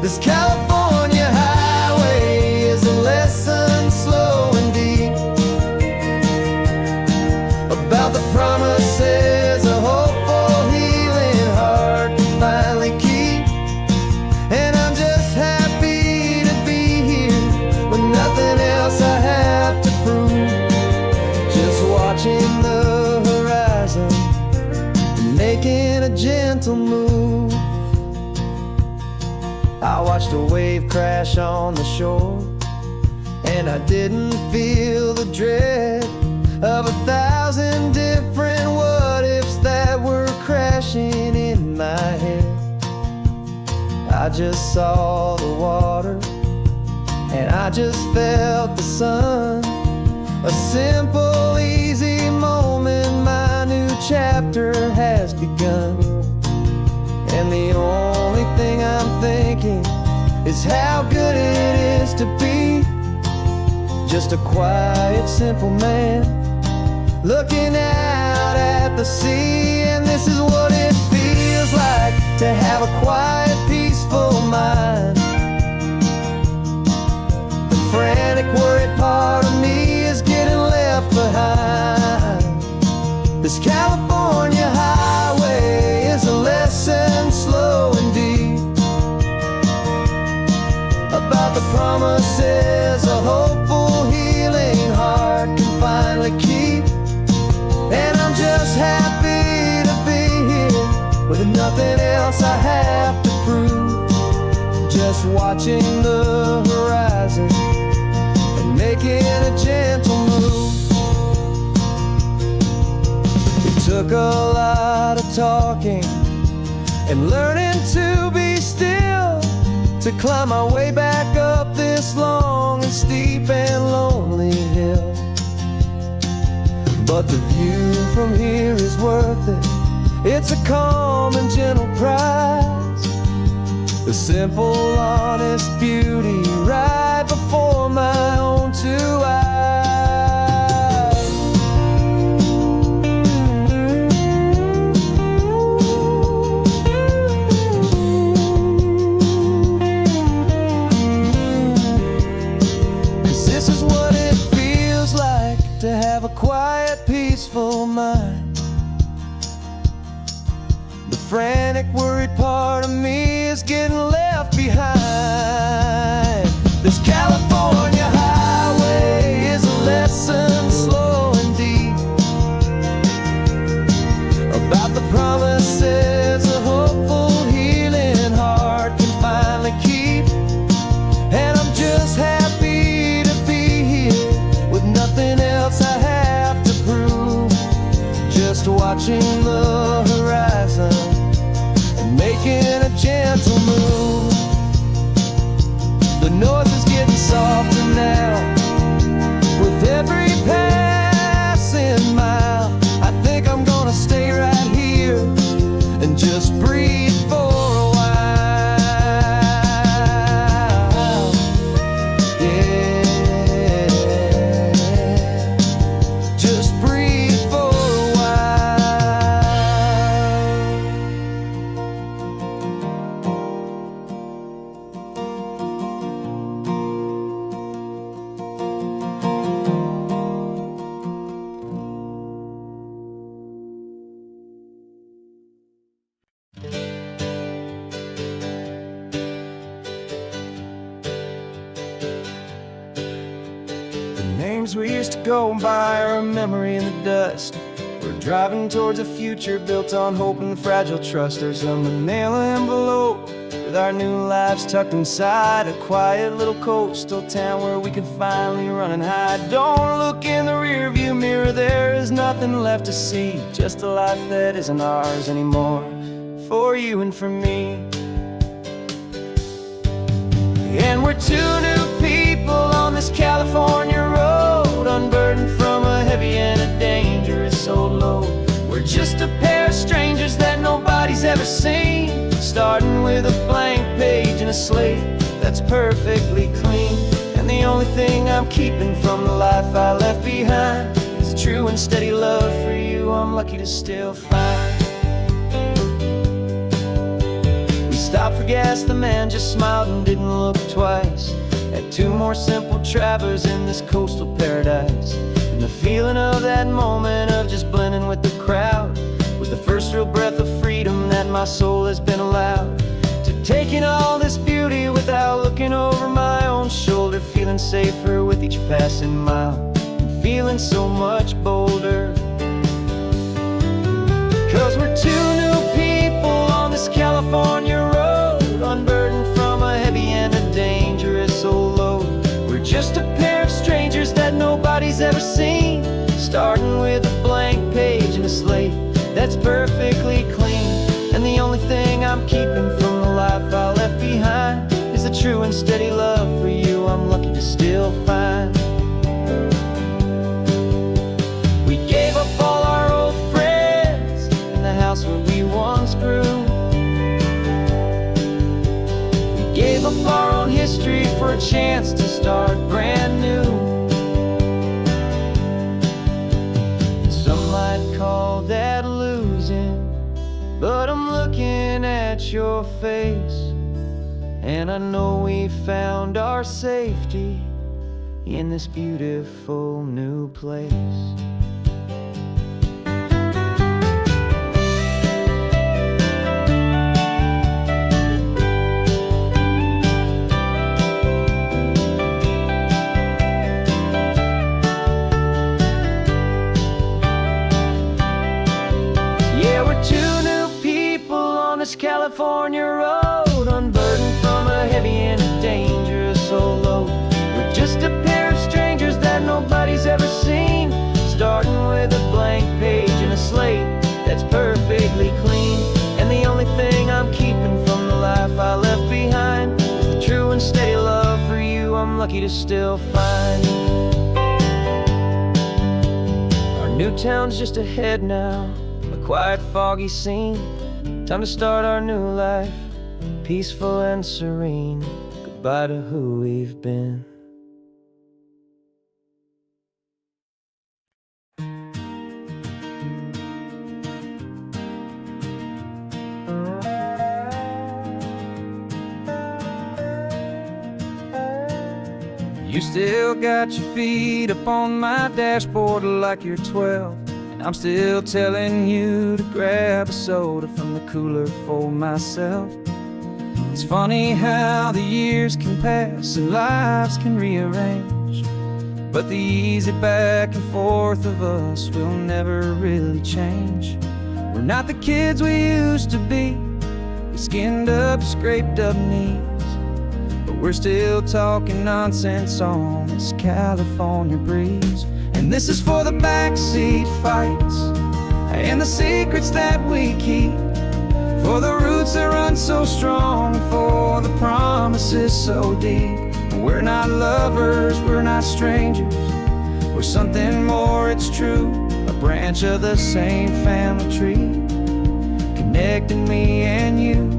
Speaker 1: This California highway is a lesson slow and deep about the promises a hopeful, healing heart can finally keep. And I'm just happy to be here with nothing else I have to prove, just watching the horizon and making a gentle move. I watched a wave crash on the shore, and I didn't feel the dread of 1,000 different what-ifs that were crashing in my head. I just saw the water, and I just felt the sun. A simple, easy moment, my new chapter has begun. And the only thing I'm thinking is how good it is to be just a quiet, simple man looking out at the sea. And this is what it feels like to have a quiet, peaceful mind. The frantic, worried part of me is getting left behind. This California highway is a lesson slow and deep about the promises a hopeful, healing heart can finally keep. And I'm just happy to be here with nothing else I have to prove, just watching the horizon and making a gentle move. It took a lot of talking and learning to be still to climb my way back up this long and steep and lonely hill. But the view from here is worth it. It's a calm and gentle prize, the simple, honest beauty right before my own two eyes. To have a quiet, peaceful mind. The frantic, worried part of me is getting left behind. This California highway is a lesson slow and deep about the promises a hopeful, healing heart can finally keep. And I'm just happy to be here with nothing else I have to prove, just watching the horizon and making a gentle move. The noise is getting softer now with every passing mile. I think I'm gonna stay right here and just breathe for a while. Yeah. dreams we used to go by are a memory in the dust. We're driving towards a future built on hope and fragile trust. There's a manila envelope with our new lives tucked inside, a quiet little coastal town where we could finally run and hide. Don't look in the rearview mirror, there is nothing left to see, just a life that isn't ours anymore, for you and for me. And we're two new people on this California road, unburdened from a heavy and a dangerous old load. We're just a pair of strangers that nobody's ever seen, starting with a blank page and a slate that's perfectly clean. And the only thing I'm keeping from the life I left behind is a true and steady love for you I'm lucky to still find. Stopped for gas, the man just smiled and didn't look twice. Had two more simple travelers in this coastal paradise. And the feeling of that moment of just blending with the crowd was the first real breath of freedom that my soul has been allowed to take in all this beauty without looking over my own shoulder, feeling safer with each passing mile and feeling so much bolder. 'Cause we're two new people on this California road, unburdened from a heavy and a dangerous old load. We're just a pair of strangers that nobody's ever seen, starting with a blank page and a slate that's perfectly clean. And the only thing I'm keeping from the life I left behind is a true and steady love for you I'm lucky to still find. We gave up all our old friends in the house where we once grew. Gave up our own history for a chance to start brand new. Some might call that losing, but I'm looking at your face, and I know we found our safety in this beautiful new place. California road, unburdened from a heavy and a dangerous old load. We're just a pair of strangers that nobody's ever seen, starting with a blank page and a slate that's perfectly clean. And the only thing I'm keeping from the life I left behind is the true and steady love for you I'm lucky to still find. Our new town's just ahead now, a quiet foggy scene. Time to start our new life, peaceful and serene. Goodbye to who we've been. You still got your feet up on my dashboard like you're 12. I'm still telling you to grab a soda from the cooler for myself. It's funny how the years can pass and lives can rearrange, but the easy back and forth of us will never really change. We're not the kids we used to be, with skinned up, scraped up knees, but we're still talking nonsense on this California breeze. And this is for the backseat fights and the secrets that we keep, for the roots that run so strong, for the promises so deep. We're not lovers, we're not strangers, we're something more, it's true. A branch of the same family tree, connecting me and you.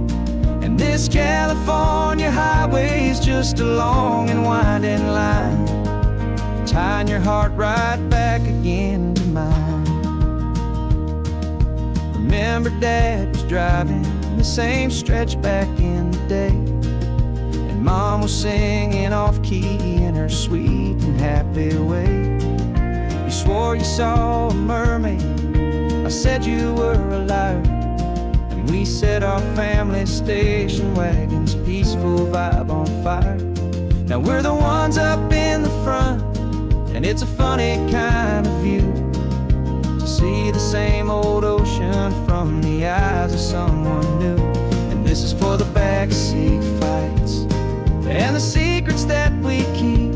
Speaker 1: And this California highway is just a long and winding line, tying your heart right back again to mine. Remember Dad was driving the same stretch back in the day, and Mom was singing off-key in her sweet and happy way. You swore you saw a mermaid, I said you were a liar, and we set our family station wagon's peaceful vibe on fire. Now we're the ones up in the front, And it's a funny kind of view to see the same old ocean from the eyes of someone new. And this is for the backseat fights and the secrets that we keep,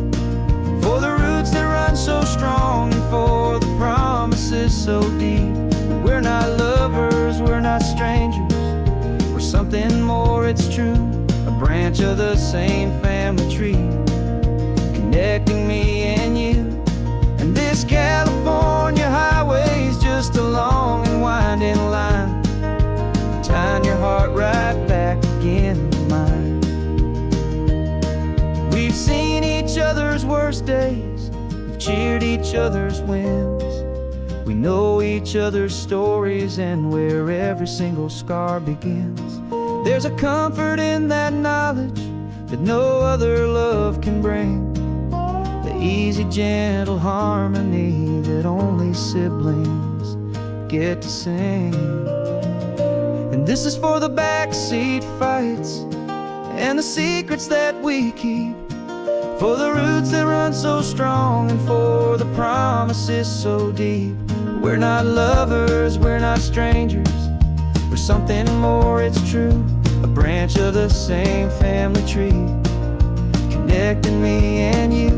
Speaker 1: for the roots that run so strong and for the promises so deep. We're not lovers, we're not strangers, we're something more, it's true. A branch of the same family tree, connecting me and you. And this California highway's just a long and winding line, tying your heart right back again to mine. We've seen each other's worst days, we've cheered each other's wins. We know each other's stories and where every single scar begins. There's a comfort in that knowledge that no other love can bring, the easy, gentle harmony that only siblings get to sing. And this is for the backseat fights and the secrets that we keep, for the roots that run so strong and for the promises so deep. We're not lovers, we're not strangers, we're something more, it's true. A branch of the same family tree, connecting me and you.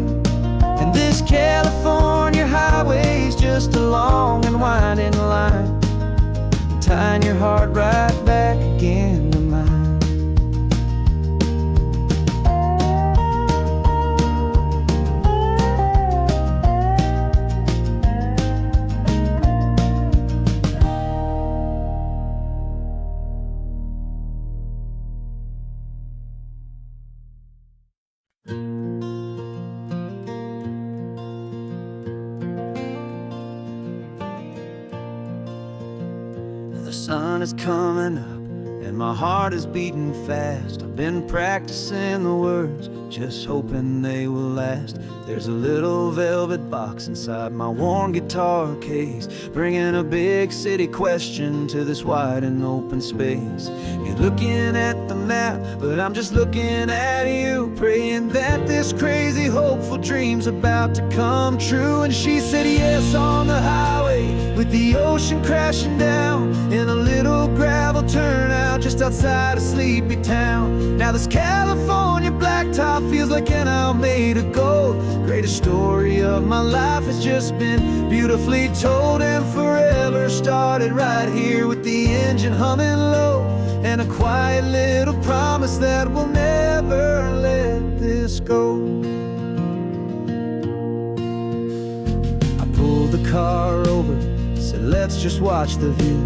Speaker 1: And this California highway's just a long and winding line, tying your heart right back again to mine. The sun is coming up and my heart is beating fast. I've been practicing the words, just hoping they will last. There's a little velvet box inside my worn guitar case, bringing a big city question to this wide and open space. You're looking at the map, but I'm just looking at you, praying that this crazy hopeful dream's about to come true. And she said yes on the highway with the ocean crashing down in a little gravel turnout just outside of Sleepy Town. Now this California blacktop feels like an owl made of gold. Greatest story of my life has just been beautifully told, and forever started right here with the engine humming low, and a quiet little promise that we'll never let this go. I pulled the car over, said let's just watch the view.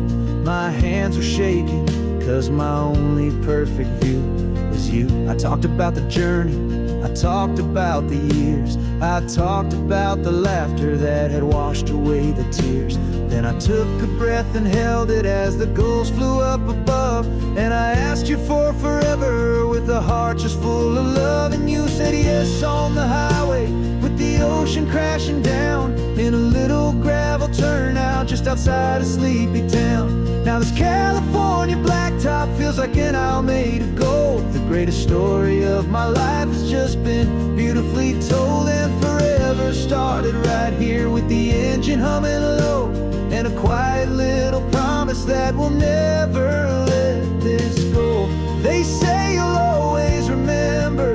Speaker 1: My hands were shaking, cause my only perfect view was you. I talked about the journey, I talked about the years, I talked about the laughter that had washed away the tears. Then I took a breath and held it as the gulls flew up above, and I asked you for forever with a heart just full of love. And you said yes on the highway with the ocean crashing down in a little gravel turnout just outside of Sleepy Town. Now this California blacktop feels like an owl made of gold. The greatest story of my life has just been beautifully told, and forever started right here with the engine humming low, and a quiet little promise that we'll never let this go. They say you'll always remember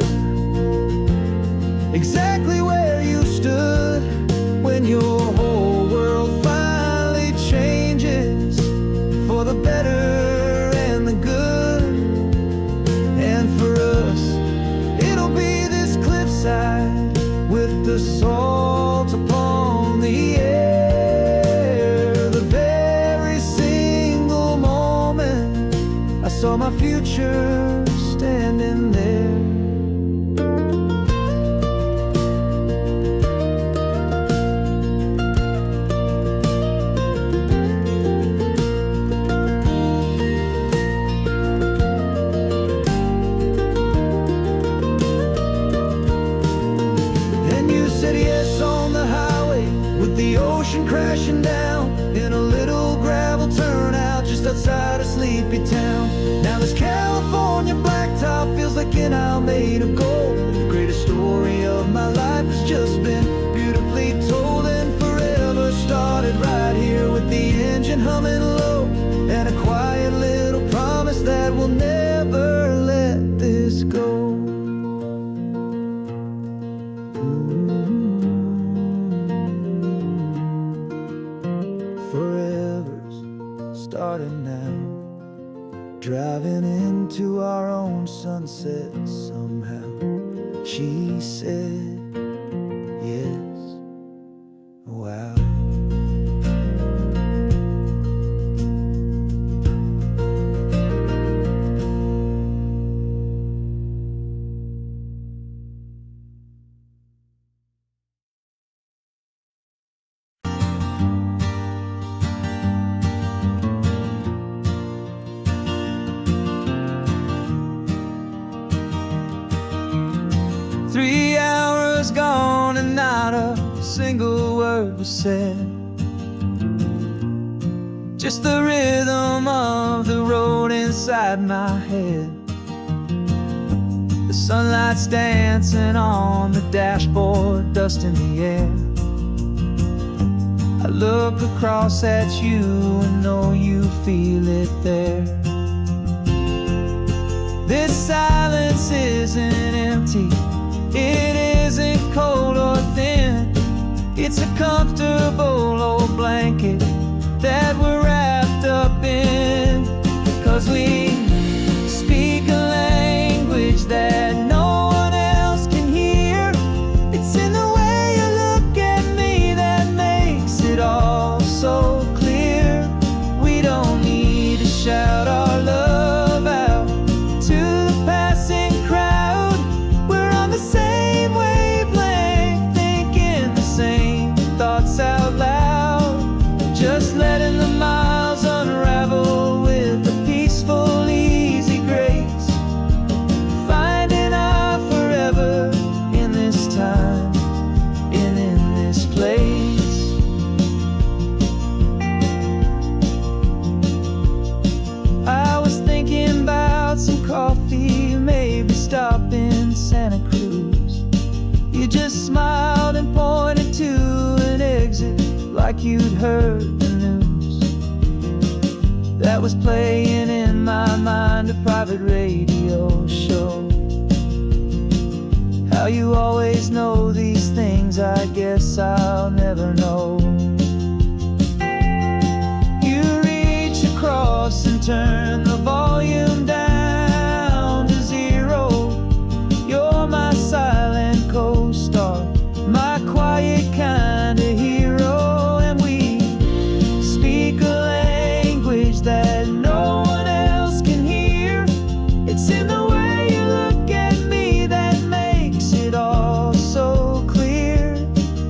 Speaker 1: exactly where you stood when your whole world finally changes for the better and the good. And for us, it'll be this cliffside with the salt upon the air. The very single moment I saw my future standing there. Crashing down in a little gravel turnout just outside of Sleepy Town. Now this California blacktop feels like an owl made of gold. The greatest story of my life has just been beautifully coming low, and a quiet little promise that we'll never let this go. Forever's starting now, driving into our own sunset somehow. She said yes. Wow. Gone and not a single word was said. Just the rhythm of the road inside my head. The sunlight's dancing on the dashboard, dust in the air. I look across at you and know you feel it there. This silence isn't empty, it isn't cold or thin. It's a comfortable old blanket that we're wrapped up in. 'Cause we speak a language that no one else can hear. It's in the way you look at me that makes it all so clear. We don't need to shout our love out to the passing crowd. We're on the same wavelength, thinking the same thoughts out loud. Just letting the miles unravel with a peaceful, easy grace. Finding our forever in this time and in this place. I was thinking about some coffee, maybe stop in Santa Cruz. You just smiled and pointed to an exit like you'd heard the news. That was playing in my mind, a private radio show. How you always know these things, I guess I'll never know. You reach across and turn the volume down to zero. You're my silent co-star, my quiet kind of hero. And we speak a language that no one else can hear. It's in the way you look at me that makes it all so clear.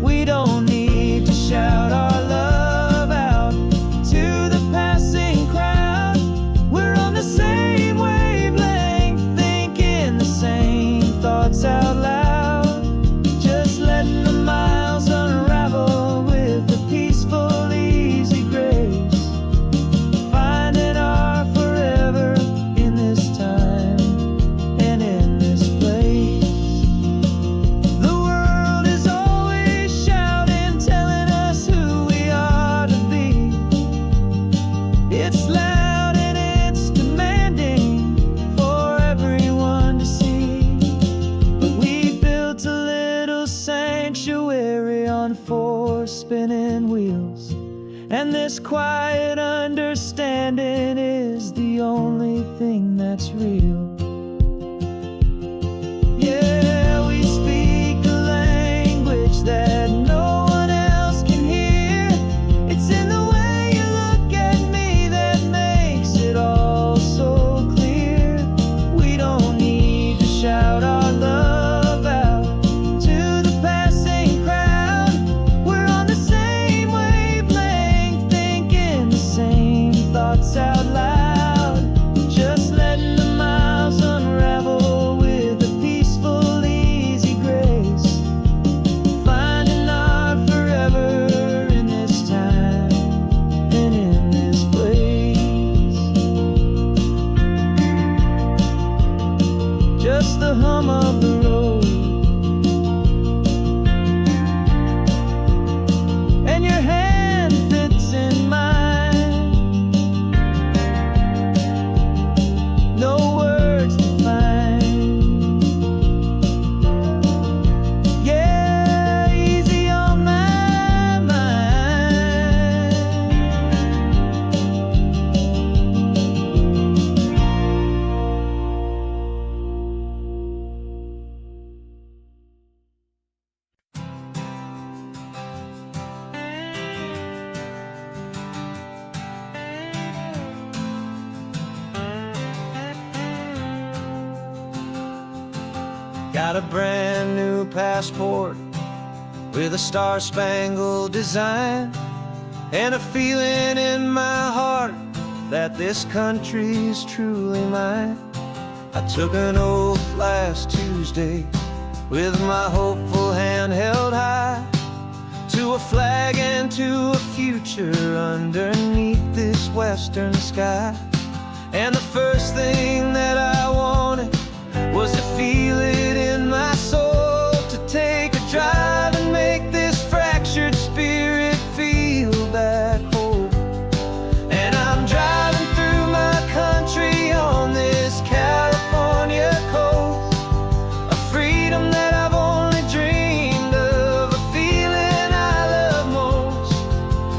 Speaker 1: We don't need to shout our love out to the passing crowd. We're on the same wavelength, thinking the same thoughts out loud. Just letting the miles unravel with a peaceful, easy grace. Finding our forever in this time and in this place. The world is always shouting, telling us who we are to be. It's loud and it's demanding for everyone to see. But we built a little sanctuary on four spinning wheels, and this quiet understanding is the only thing that's real. Yeah, we speak a language that no one else can hear. It's in the way you look at me that makes it all so clear. We don't need to shout our love out to the passing crowd. We're on the same wavelength, thinking the same thoughts out loud. Just letting the miles got a brand new passport with a star-spangled design, and a feeling in my heart that this country's truly mine. I took an oath last Tuesday with my hopeful hand held high, to a flag and to a future underneath this western sky. And the first thing that I wanted was to feel it in my soul, to take a drive and make this fractured spirit feel back home. And I'm driving through my country on this California coast, a freedom that I've only dreamed of, a feeling I love most.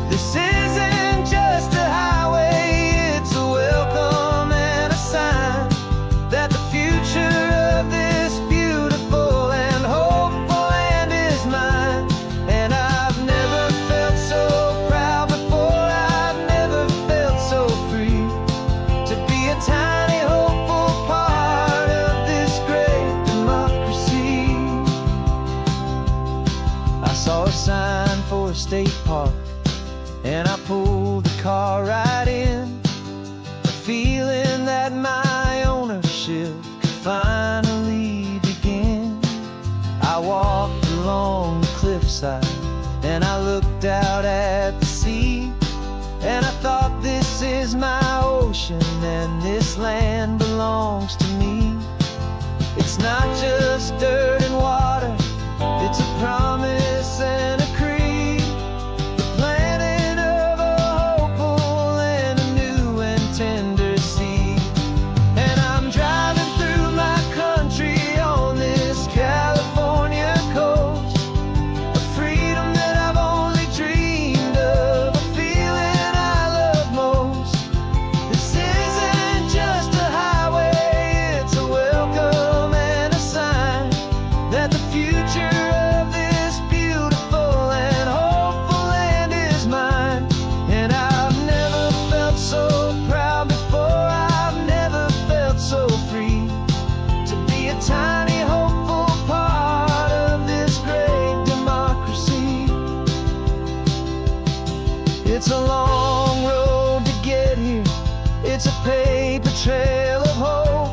Speaker 1: This isn't just a highway, it's a welcome and a sign that the future of this beautiful and hopeful land is mine. And I've never felt so proud before, I've never felt so free, to be a tiny hopeful part of this great democracy. I saw a sign for a state park, and I pulled the car right in, a feeling that my ownership could finally begin. I walked along the cliffside and I looked out at the sea, and I thought, this is my ocean and this land belongs to me. It's not just dirt and water, it's a promise and a creed, the planting of a hopeful and a new and tender seed. And I'm driving through my country on this California coast, a freedom that I've only dreamed of, a feeling I love most. This isn't just a highway, it's a welcome and a sign that the future of this beautiful and hopeful land is mine. And I've never felt so proud before, I've never felt so free, to be a tiny hopeful part of this great democracy. It's a long road to get here, it's a paper trail of hope,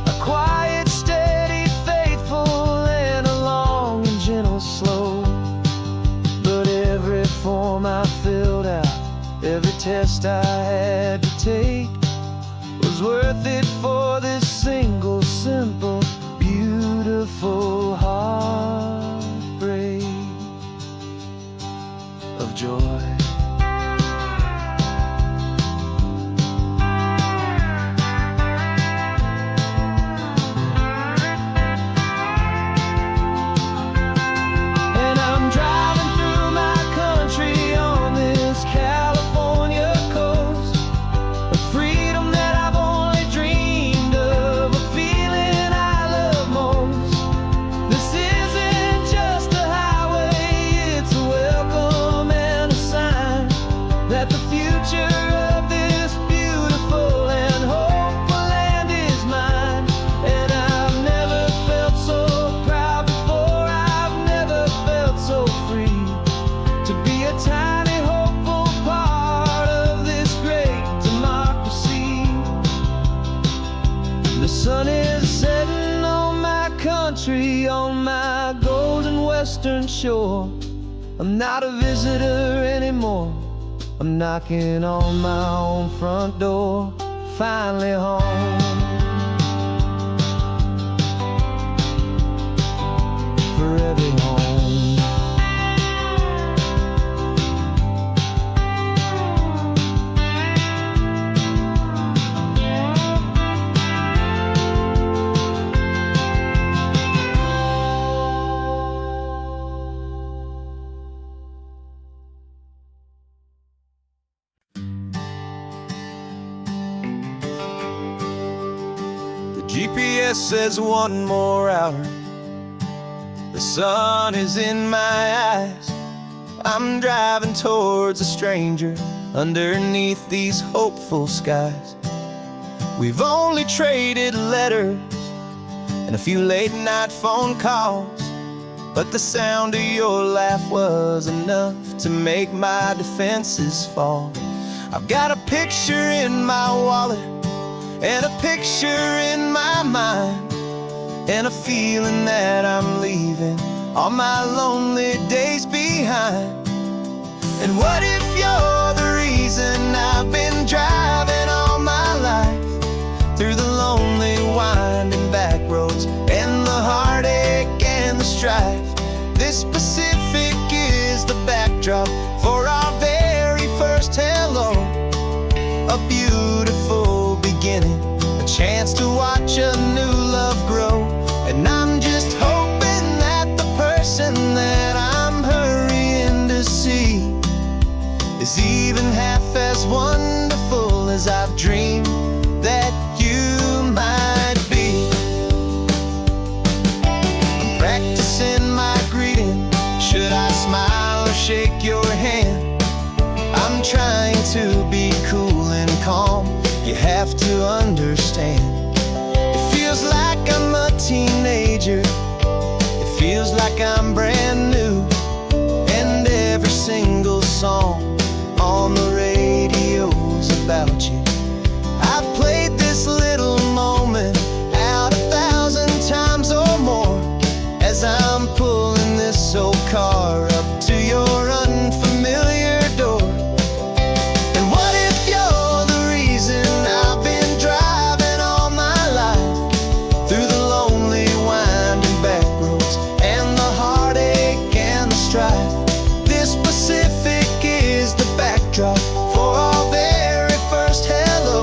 Speaker 1: a quiet, steady, faithful, and a long and gentle slope. But every form I filled out, every test I had to take, was worth it for this single, simple, beautiful heartbreak of joy. And I'm driving through my country on this California coast, a freedom that I've only dreamed of, a feeling I love most. This isn't just a highway, it's a welcome and a sign that the future of this beautiful and hopeful land is mine. And I've never felt so proud before, I've never felt so free, to be a tiny hopeful part of this great democracy. The sun is setting on my country, on my golden western shore. I'm not a visitor anymore, I'm knocking on my own front door, finally home. Forever home. GPS says one more hour, the sun is in my eyes. I'm driving towards a stranger underneath these hopeful skies. We've only traded letters, and a few late night phone calls. But the sound of your laugh was enough to make my defenses fall. I've got a picture in my wallet and a picture in my mind, and a feeling that I'm leaving all my lonely days behind. And what if you're the reason I've been driving all my life, through the lonely winding back roads and the heartache and the strife? This Pacific is the backdrop for our very first hello. A beautiful beginning, a chance to watch a new love grow. And I'm just hoping that the person that I'm hurrying to see is even half as wonderful as I've dreamed that you might be. I'm practicing my greeting. Should I smile or shake your hand? I'm trying to be cool and calm. You have to understand. It feels like I'm a teenager. It feels like I'm brand new. And every single song on the radio's about you. I've played this little moment out 1,000 times or more, as I'm pulling this old car up to your unfamiliar door. And what if you're the reason I've been driving all my life, through the lonely winding back roads and the heartache and the strife? This Pacific is the backdrop for our very first hello.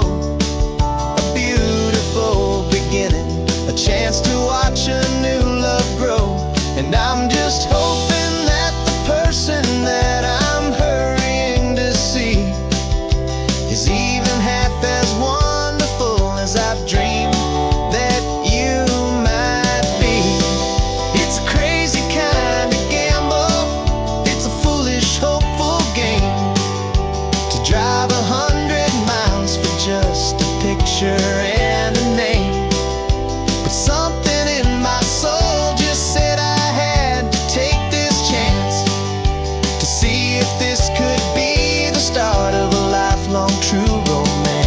Speaker 1: A beautiful beginning, a chance to watch a new love grow. And I'm just hoping that the person that I'm hurrying to see is even half as wonderful as I've dreamed that you might be. It's a crazy kind of gamble. It's a foolish, hopeful game to drive 100 miles for just a picture and a name. But something in my soul just said I had to take this chance, to see if this could be the start of a lifelong true romance.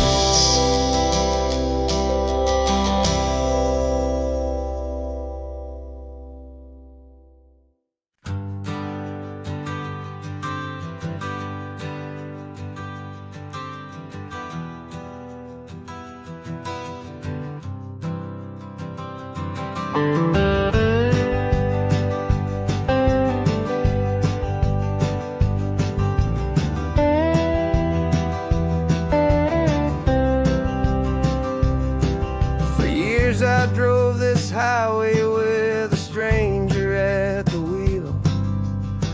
Speaker 1: For years I drove this highway with a stranger at the wheel,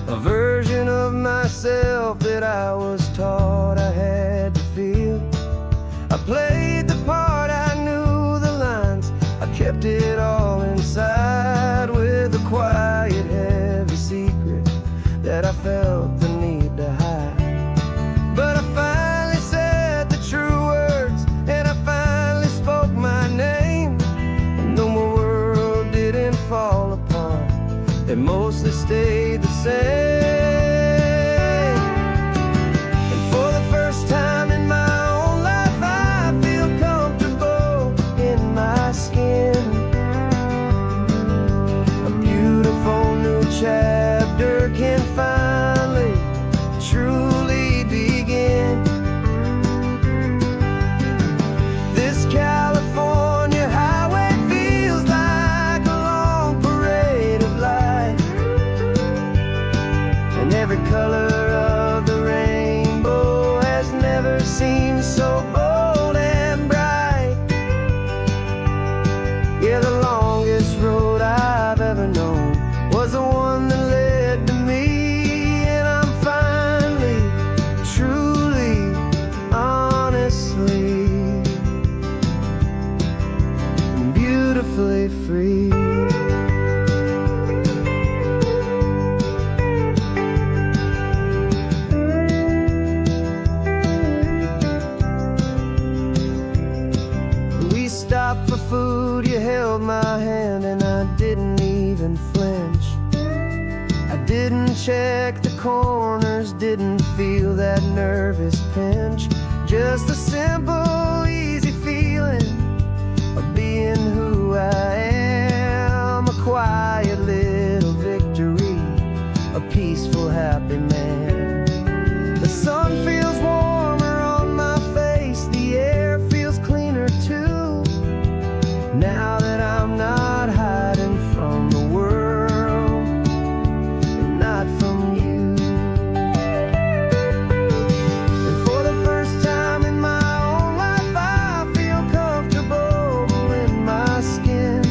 Speaker 1: a version of myself that I was taught I had to feel. I played the part, I knew the lines, I kept it all inside, with a quiet, heavy secret that I felt the need to hide. But I finally said the true words, and I finally spoke my name. And though my world didn't fall apart, it mostly stayed the same. And for the first time in my own life, I feel comfortable in my skin. A beautiful new chapter can finally truly begin. This California highway feels like a long parade of light, and every color of the rainbow has never seemed so bold and bright. Yeah, the longest road I've ever known was the one that led to me, and I'm finally, truly, honestly, and beautifully free. check the corners, didn't feel that nervous pinch. Just a simple, easy feeling of being who I am. A quiet little victory, a peaceful, happy man. The sun feels warmer on my face, the air feels cleaner too. Now that I'm not hiding from the world, and not from you. And for the first time in my own life, I feel comfortable in my skin.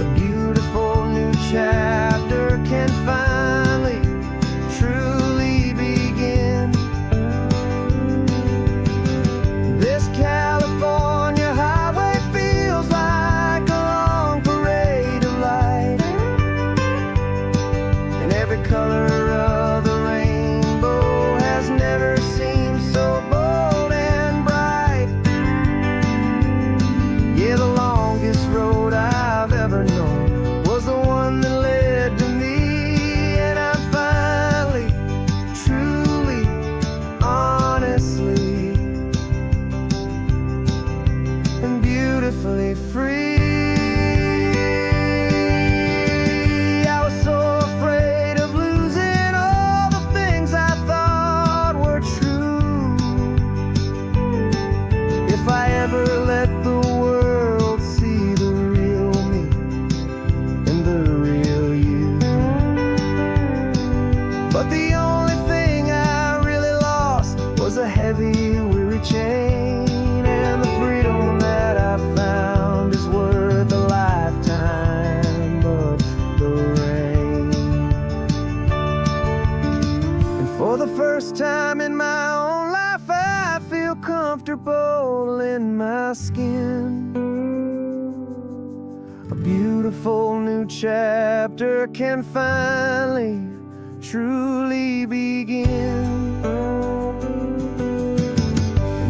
Speaker 1: A beautiful new chapter can finally, truly begin. This California highway feels like a long parade of light, and every color of the rainbow has never seemed so bold and bright. Yeah, the longest road I've ever known was the one that led to me, and I'm finally, truly, honestly, and beautifully free. I was so afraid of losing all the things I thought were true. If I ever let the world see the real me and the real you. But the only thing I really lost was a heavy, weary chain, and the freedom that I found is worth a lifetime of the rain. And for the first time in my own life, I feel comfortable in my skin. A beautiful new chapter can finally, truly begin.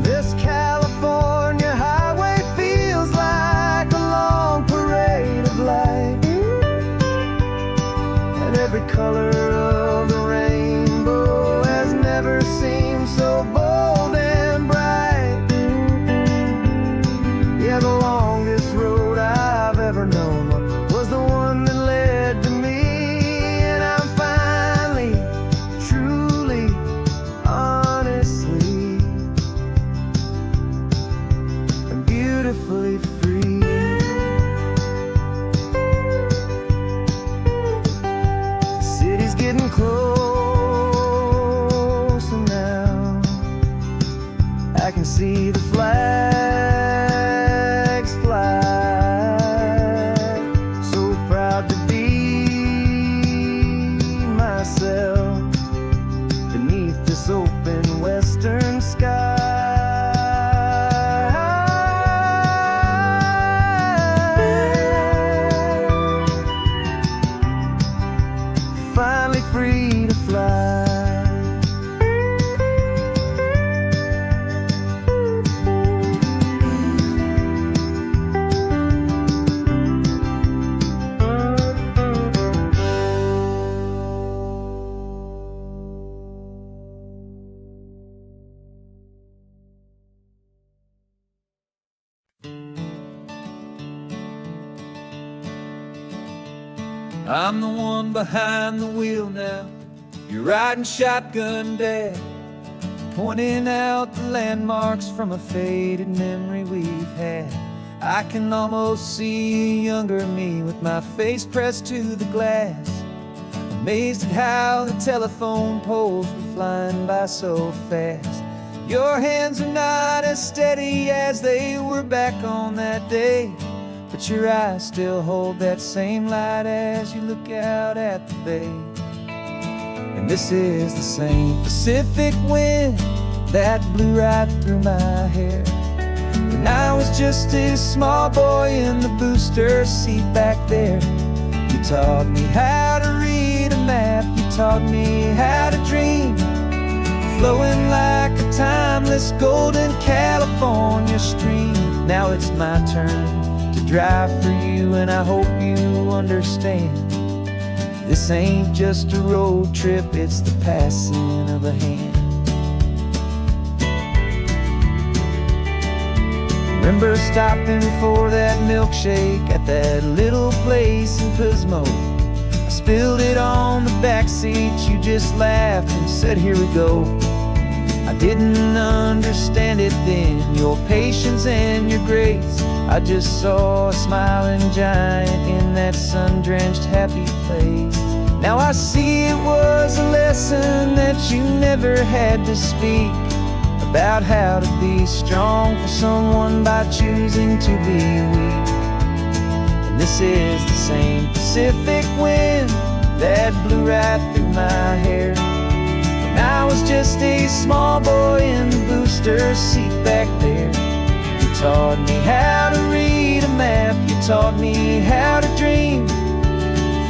Speaker 1: This California highway feels like a long parade of light, and every color of the rainbow has never seemed so bold and bright. Yeah, the longest road I've ever known was the one that led to me, and I'm finally, truly, honestly, and beautifully free. The city's getting closer now. I can see the flags fly. So proud to be myself beneath this open western sky. Finally free to fly.
Speaker 2: I'm the one behind the wheel now. You're riding shotgun, Dad, pointing out the landmarks from a faded memory we've had. I can almost see a younger me with my face pressed to the glass, amazed at how the telephone poles were flying by so fast. Your hands are not as steady as they were back on that day, but your eyes still hold that same light as you look out at the bay. And this is the same Pacific wind that blew right through my hair when I was just a small boy in the booster seat back there. You taught me how to read a map, you taught me how to dream, flowing like a timeless golden California stream. Now it's my turn to drive for you, and I hope you understand. This ain't just a road trip, it's the passing of a hand. Remember stopping for that milkshake at that little place in Pismo. I spilled it on the back seat, you just laughed and said, here we go. I didn't understand it then, your patience and your grace. I just saw a smiling giant in that sun-drenched happy place. Now I see it was a lesson that you never had to speak, about how to be strong for someone by choosing to be weak. And this is the same Pacific wind that blew right through my hair when I was just a small boy in the booster seat back there. You taught me how to read a map, you taught me how to dream,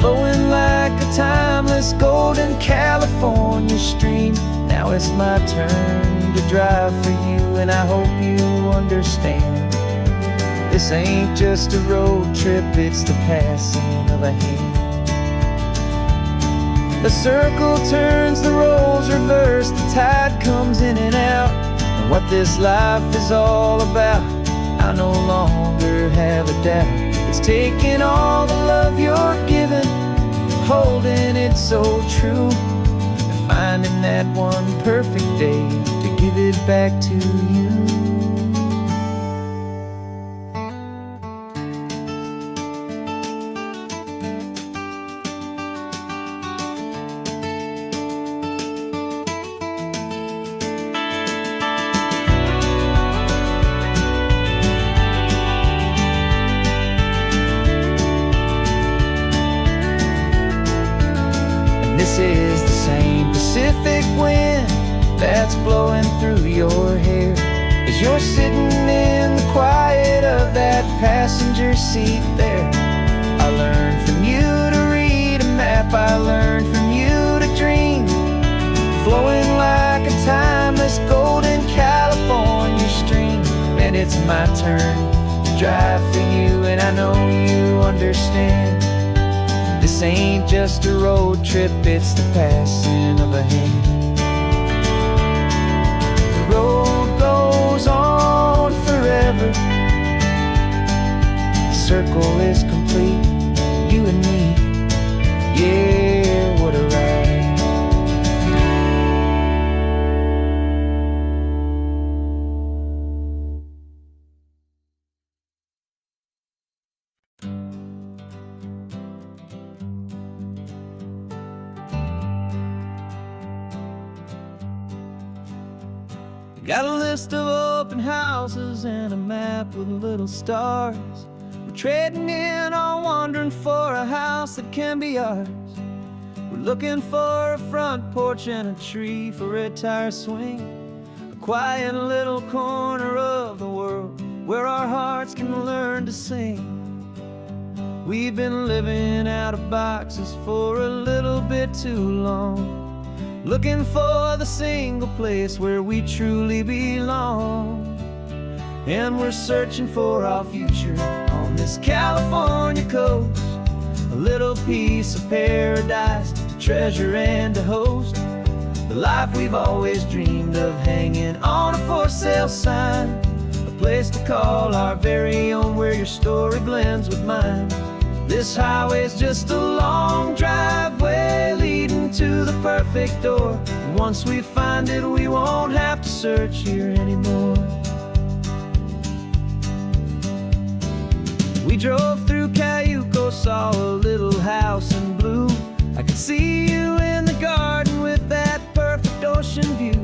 Speaker 2: flowing like a timeless golden California stream. Now it's my turn to drive for you, and I hope you understand. This ain't just a road trip, it's the passing of a hand. The circle turns, the roles reverse, the tide comes in and out. And what this life is all about, I no longer have a doubt. It's taking all the love you're giving, holding it so true, and finding that one perfect day to give it back to you. This is the same Pacific wind that's blowing through your hair as you're sitting in the quiet of that passenger seat there. I learned from you to read a map, I learned from you to dream, flowing like a timeless golden California stream. And it's my turn to drive for you, and I know you understand. This ain't just a road trip, it's the passing of a hand. The road goes on forever, the circle is complete, you and me, yeah, what a ride. Got a list of open houses and a map with little stars. We're trading in or wandering for a house that can be ours. We're looking for a front porch and a tree for a tire swing, a quiet little corner of the world where our hearts can learn to sing. We've been living out of boxes for a little bit too long, looking for the single place where we truly belong. And we're searching for our future on this California coast, a little piece of paradise to treasure and to host, the life we've always dreamed of, hanging on a for sale sign, a place to call our very own where your story blends with mine. This highway's just a long driveway leading to the perfect door, and once we find it we won't have to search here anymore. We drove through Cayuco, saw a little house in blue. I could see you in the garden with that perfect ocean view.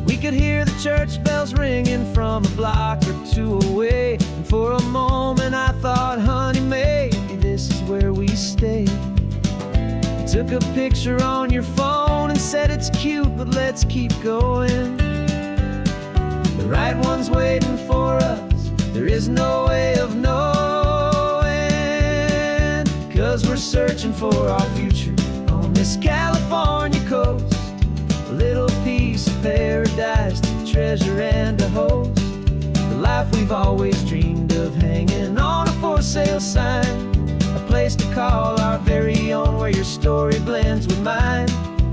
Speaker 2: We could hear the church bells ringing from a block or two away, and for a moment I thought, honey, maybe this is where we stay. You took a picture on your phone and said it's cute, but let's keep going. The right one's waiting for us, there is no way of knowing, 'cause we're searching for our future on this California coast, a little piece of paradise to treasure and to host, the life we've always dreamed of, hanging on a for sale sign, a place to call our
Speaker 1: our very own, where your story blends with mine.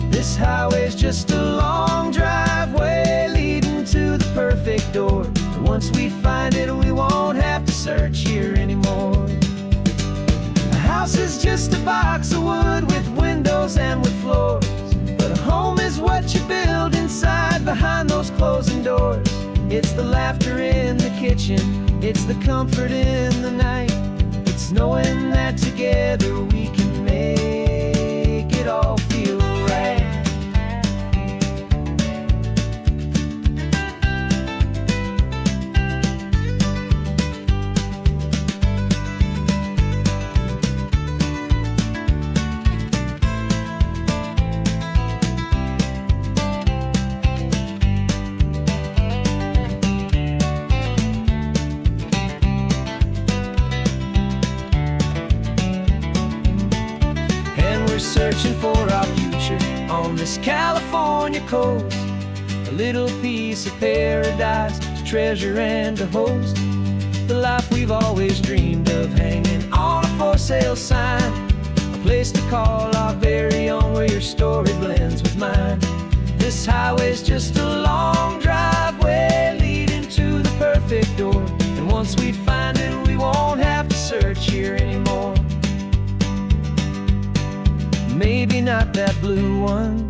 Speaker 1: This highway's just a long driveway leading to the perfect door. And once we find it, we won't have to search here anymore. A house is just a box of wood with windows and with floors, but a home is what you build inside behind those closing doors. It's the laughter in the kitchen, it's the comfort in the night. It's knowing that together we can make it all feel right. Searching for our future on this California coast, a little piece of paradise to treasure and to host. The life we've always dreamed of, hanging on a for sale sign, a place to call our very own, where your story blends with mine. This highway's just a long driveway leading to the perfect door, and once we find it, we won't have to search here anymore. Maybe not that blue one,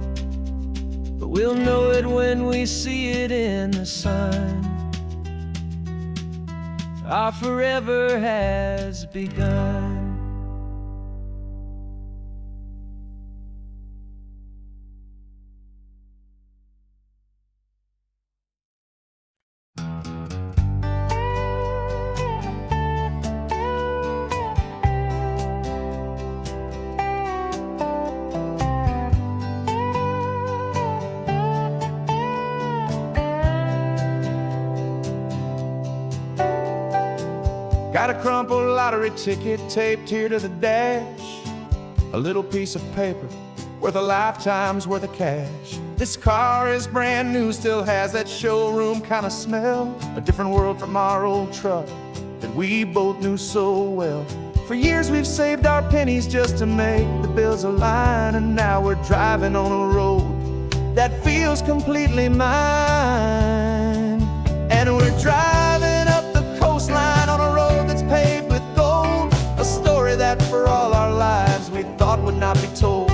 Speaker 1: but we'll know it when we see it in the sun. Our forever has begun.
Speaker 3: Got a crumpled lottery ticket taped here to the dash, a little piece of paper worth a lifetime's worth of cash. This car is brand new, still has that showroom kind of smell, a different world from our old truck that we both knew so well. For years we've saved our pennies just to make the bills align, and now we're driving on a road that feels completely mine. And we're driving up the coastline on a road that's paved with gold, a story that for all our lives we thought would not be told.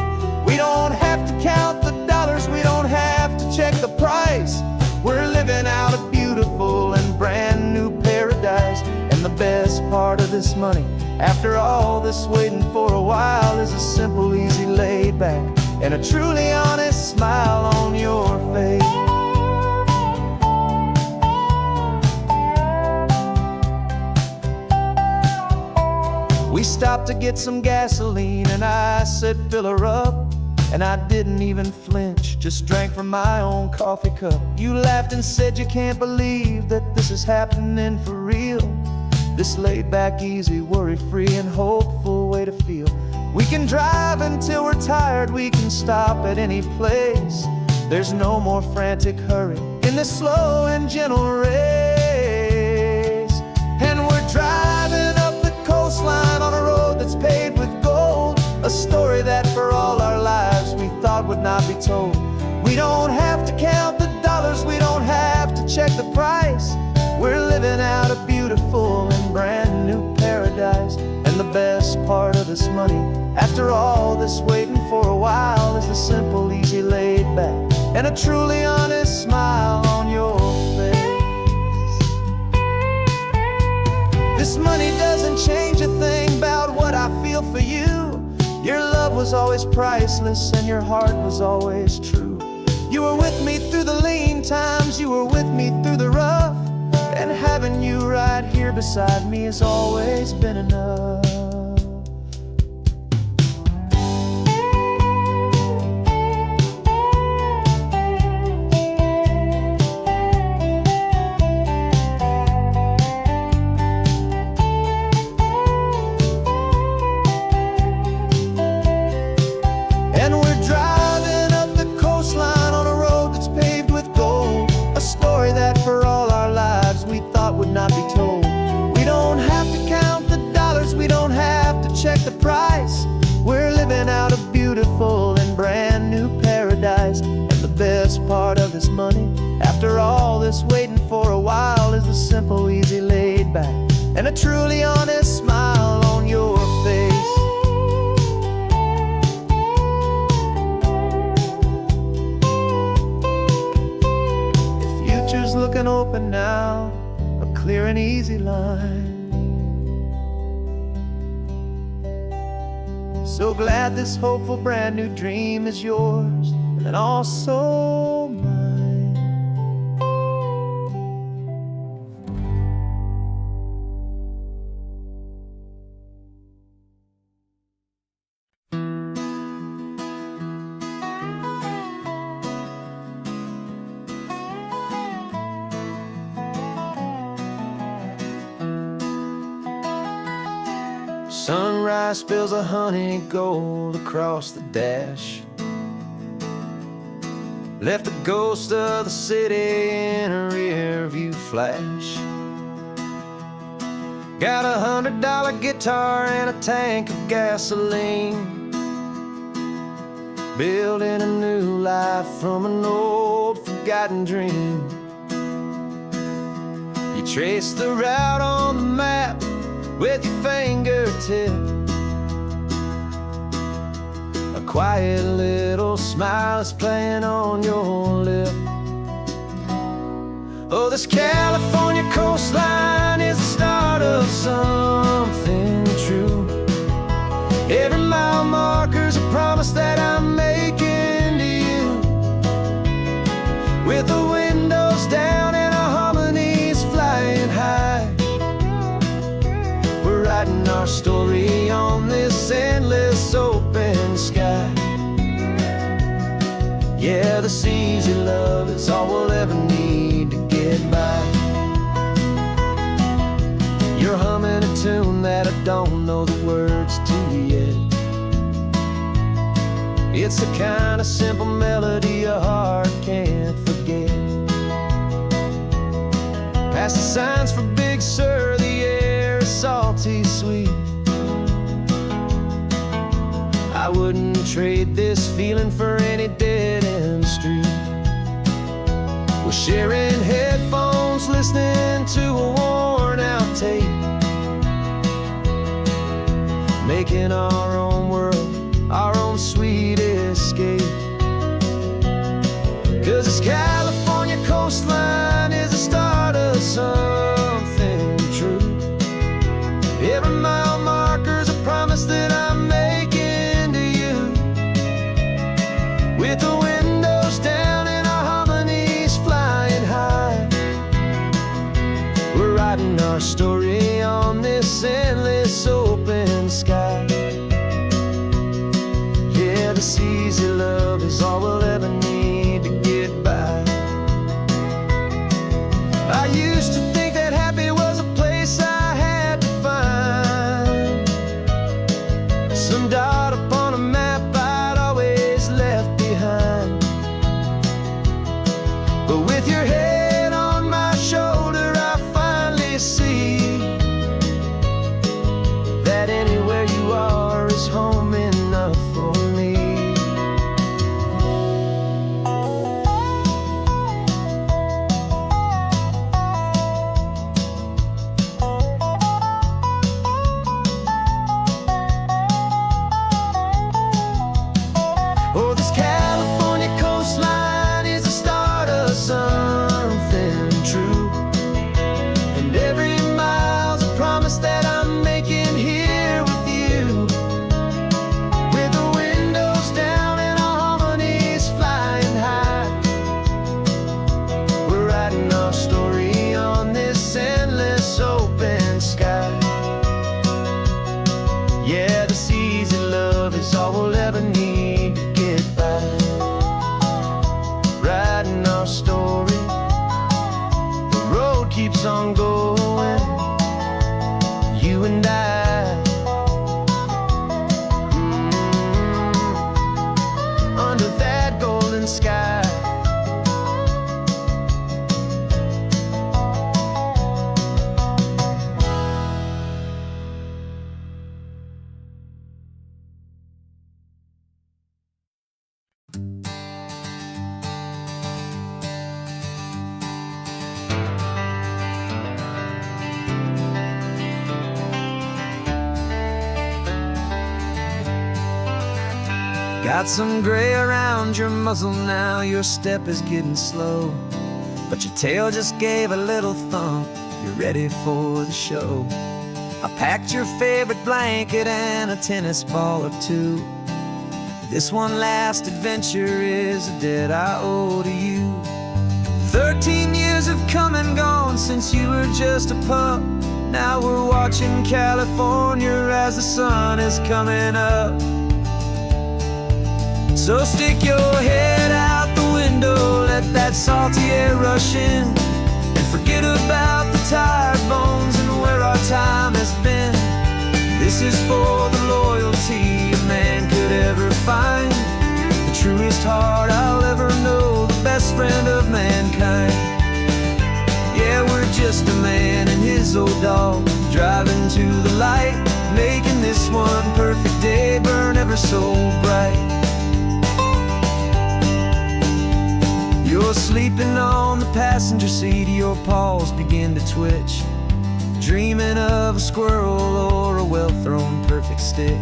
Speaker 3: We don't have to count the dollars, we don't have to check the price. We're living out a beautiful and brand new paradise. And the best part of this money, after all this waiting for a while, is a simple, easy, laid back, and a truly honest smile on your face. We stopped to get some gasoline, and I said, fill her up. And I didn't even flinch, just drank from my own coffee cup. You laughed and said you can't believe that this is happening for real. This laid back, easy, worry-free and hopeful way to feel. We can drive until we're tired, we can stop at any place. There's no more frantic hurry in this slow and gentle race. And we're driving up the coastline on a road that's paved with gold, a story that for all our lives we thought would not be told. We don't have to count the dollars, we don't have to check the price. We're living out a beautiful and brand new paradise. And the best part of this money, after all this waiting for a while, is the simple, easy, laid back, and a truly honest smile on your face. This money doesn't change a thing about what I feel for you. Your love was always priceless and your heart was always true. You were with me through the lean times, you were with me through the rough, and having you right here beside me has always been enough. Not be told. We don't have to count the dollars, we don't have that's waiting for a while is a simple, easy, laid back, and a truly honest smile on your face. The future's looking open now, a clear and easy line. So glad this hopeful brand new dream is yours and also mine. Sunrise spills a honey gold across the dash, left the ghost of the city in a rear view flash. Got a $100 guitar and a tank of gasoline, building a new life from an old forgotten dream. You trace the route on the map with your fingertip, a quiet little smile is playing on your lip. Oh, this California coastline is the start of something true. Every mile marker's a promise that I'm making to you, with the windows down and our harmonies flying high. We're writing our story on this endless open sky. Yeah, this easy love is all we'll ever need to get by. You're humming a tune that I don't know the words to yet. It's the kind of simple melody a heart can't forget. Past the signs for Big Sur, the air is salty sweet. I wouldn't trade this feeling for any dead-end street. We're sharing headphones, listening to a worn-out tape, making our own world, our own sweet escape. 'Cause this California coastline is the start of something true. Every mile marker's a promise that I'm making to you, with the windows down and our harmonies flying high. We're writing our story on this endless open sky. Yeah, this easy love is all we'll ever need to get by. I used to think that happy was a place I had to find, some dot upon a map I'd always left behind. But with your head on my shoulder, I finally see that anywhere you are is home enough for me. Oh, this California coastline is the start of something true, and every mile's a promise that I'm making here with you, with the windows down and our harmonies flying high. We're writing our story on this endless open sky. Yeah, this easy love is all we'll ever need to get by. Writing our story, the road keeps on going, you and I. Under that golden sky. Got some gray around your muzzle now, your step is getting slow, but your tail just gave a little thump, you're ready for the show. I packed your favorite blanket and a tennis ball or two. This one last adventure is a debt I owe to you. 13 years have come and gone since you were just a pup. Now we're watching California as the sun is coming up. So stick your head out the window, let that salty air rush in, and forget about the tired bones and where our time has been. This is for the loyalty a man could ever find, the truest heart I'll ever know, the best friend of mankind. Yeah, we're just a man and his old dog, driving to the light, making this one perfect day burn ever so bright. You're sleeping on the passenger seat, your paws begin to twitch, dreaming of a squirrel or a well-thrown perfect stick.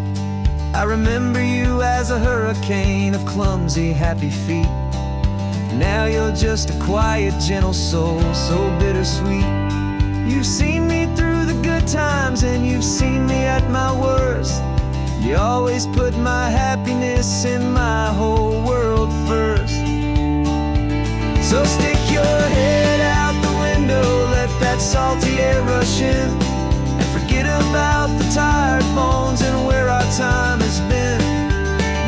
Speaker 3: I remember you as a hurricane of clumsy, happy feet. Now you're just a quiet, gentle soul, so bittersweet. You've seen me through the good times and you've seen me at my worst. You always put my happiness in my whole world first. So stick your head out the window, let that salty air rush in, and forget about the tired bones and where our time has been.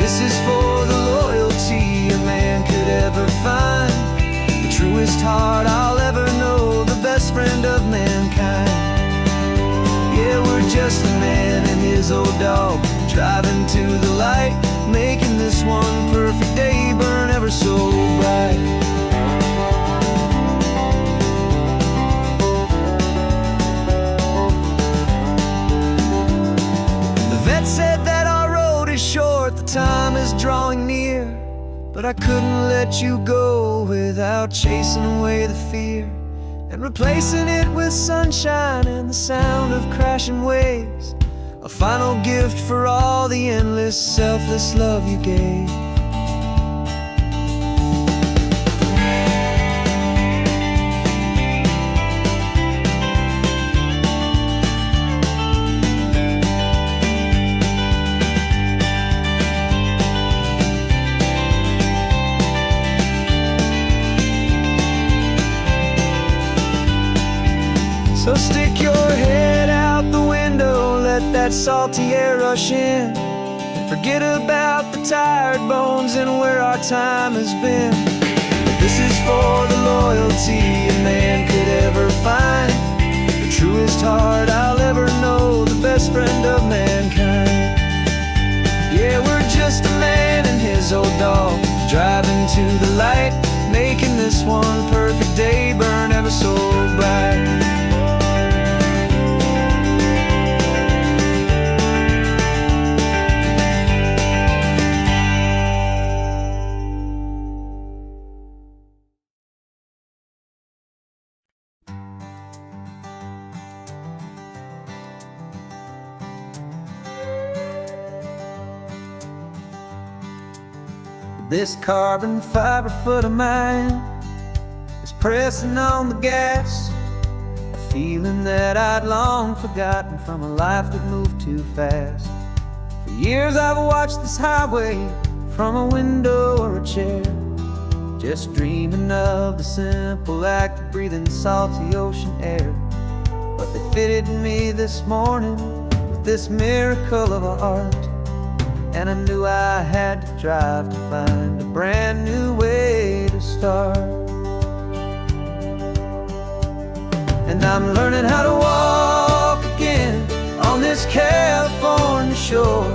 Speaker 3: This is for the loyalty a man could ever find, the truest heart I'll ever know, the best friend of mankind. Yeah, we're just a man and his old dog, driving to the light, making this one perfect day burn ever so bright. Said that our road is short, the time is drawing near, but I couldn't let you go without chasing away the fear and replacing it with sunshine and the sound of crashing waves, a final gift for all the endless, selfless love you gave. So stick your head out the window, let that salty air rush in, and forget about the tired bones and where our time has been. This is for the loyalty a man could ever find, the truest heart I'll ever know, the best friend of mankind. Yeah, we're just a man and his old dog, driving to the light, making this one perfect day burn ever so bright. This carbon fiber foot of mine is pressing on the gas, a feeling that I'd long forgotten from a life that moved too fast. For years I've watched this highway from a window or a chair, just dreaming of the simple act of breathing salty ocean air. But they fitted me this morning with this miracle of art, and I knew I had to drive to find a brand new way to start. And I'm learning how to walk again on this California shore,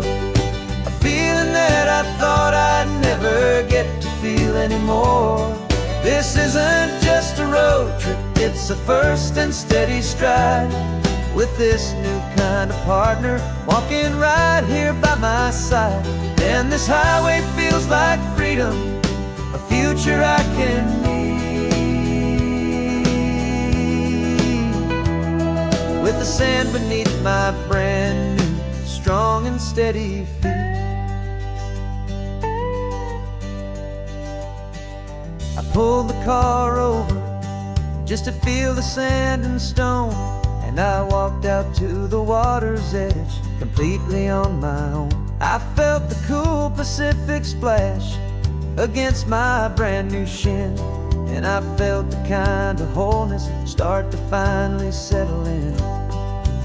Speaker 3: a feeling that I thought I'd never get to feel anymore. This isn't just a road trip, it's a first and steady stride, with this new kind of partner walking right here by my side. And this highway feels like freedom, a future I can need, with the sand beneath my brand new, strong and steady feet. I pulled the car over just to feel the sand and stone, and I walked out to the water's edge completely on my own. I felt the cool Pacific splash against my brand new shin, and I felt the kind of wholeness start to finally settle in.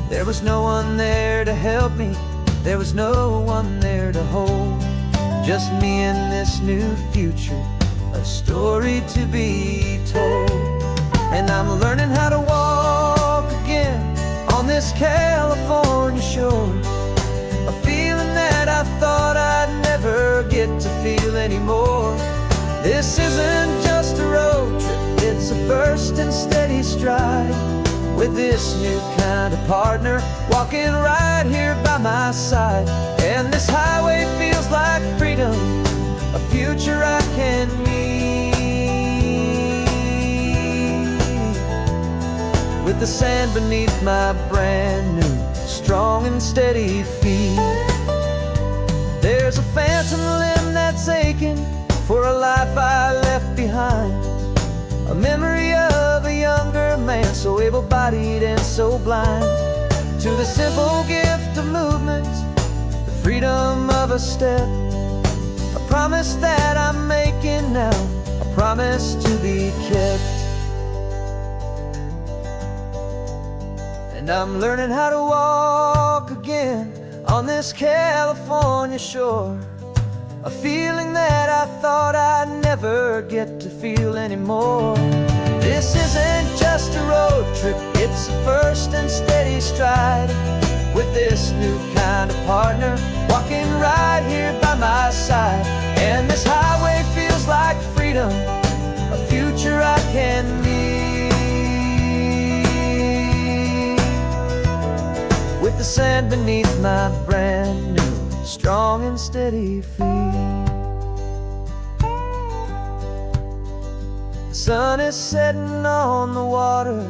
Speaker 3: There was no one there to help me, there was no one there to hold, just me and this new future, a story to be told. And I'm learning how to walk again on this California shore, a feeling that I thought I'd never get to feel anymore. This isn't just a road trip, it's a first and steady stride, with this new kind of partner walking right here by my side. And this highway feels like freedom, a future I can meet, with the sand beneath my brand new, strong and steady feet. There's a phantom limb that's aching for a life I left behind, a memory of a younger man, so able-bodied and so blind, to the simple gift of movement, the freedom of a step, a promise that I'm making now, a promise to be kept. And I'm learning how to walk again on this California shore, a feeling that I thought I'd never get to feel anymore. This isn't just a road trip, it's a first and steady stride, with this new kind of partner walking right here by my side. And this highway feels like freedom, a future I can meet, with the sand beneath my brand new, strong and steady feet. The sun is setting on the water,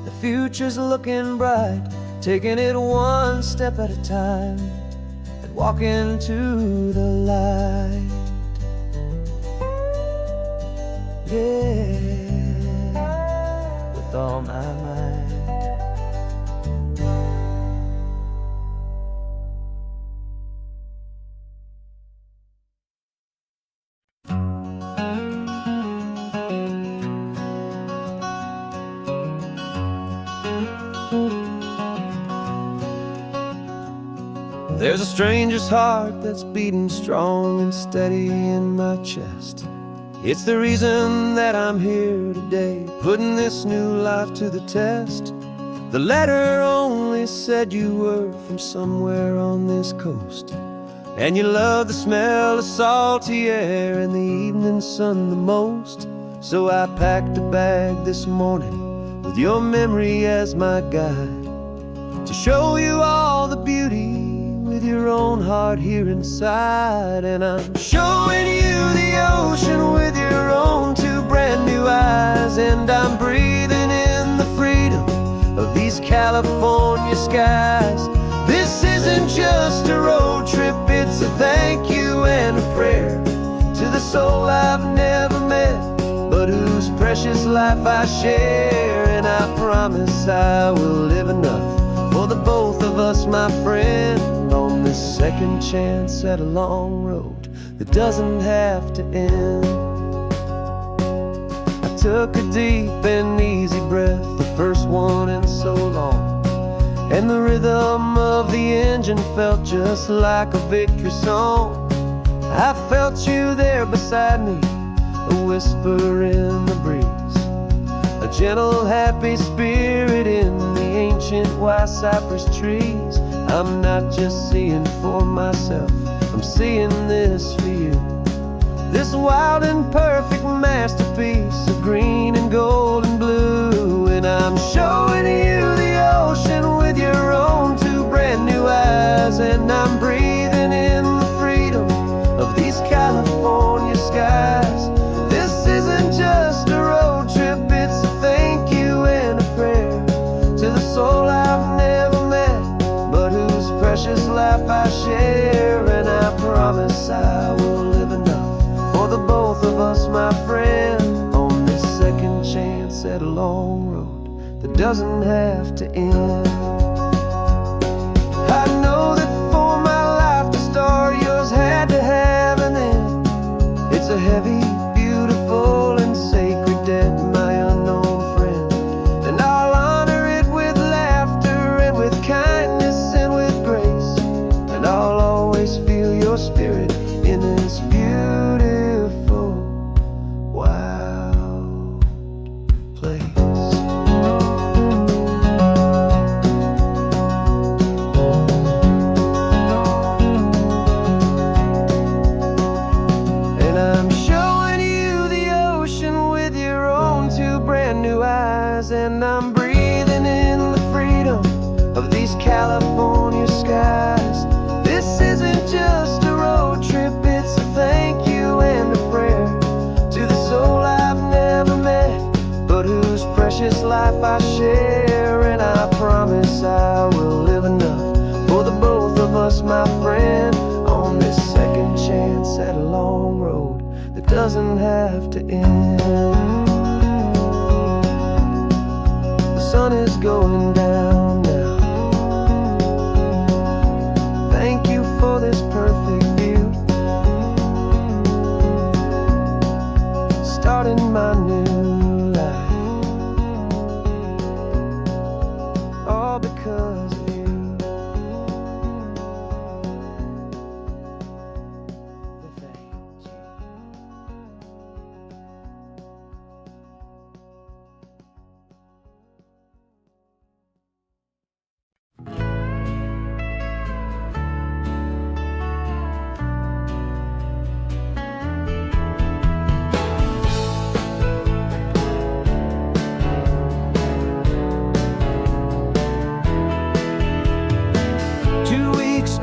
Speaker 3: the future's looking bright, taking it one step at a time and walking to the light. Yeah, with all my might. There's a stranger's heart that's beating strong and steady in my chest. It's the reason that I'm here today, putting this new life to the test. The letter only said you were from somewhere on this coast, and you love the smell of salty air and the evening sun the most. So I packed a bag this morning with your memory as my guide, to show you all the beauty with your own heart here inside. And I'm showing you the ocean with your own two brand new eyes, and I'm breathing in the freedom of these California skies. This isn't just a road trip, it's a thank you and a prayer to the soul I've never met, but whose precious life I share. And I promise I will live enough for the both of us, my friend, on this second chance at a long road that doesn't have to end. I took a deep and easy breath, the first one in so long, and the rhythm of the engine felt just like a victory song. I felt you there beside me, a whisper in the breeze, a gentle happy spirit in the ancient white cypress trees. I'm not just seeing for myself, I'm seeing this for you, this wild and perfect masterpiece of green and gold and blue. And I'm showing you the ocean with your own two brand new eyes, and I'm breathing in the freedom of these California skies. This isn't just a road trip, it's a thank you and a prayer to the soul I've never met, but whose precious life I share. And I promise I will live enough for the both of us, my friend, long road that doesn't have to end. I know that for my life to start, yours had to have an end. It's a heavy, beautiful, and sacred debt, my unknown friend. And I'll honor it with laughter and with kindness and with grace. And I'll always feel your spirit in this beautiful, wild place. And I'm showing you the ocean with your own two brand new eyes. And I'm breathing in the freedom of these California skies. This isn't just a road trip, it's a thank you and a prayer to the soul I've never met, but whose precious life I share. And I promise I will live enough for the both of us, my friend, on this second chance at a long road that doesn't have to end. The sun is going down now. Thank you for this perfect view, starting my new life, all because of you. Thank you.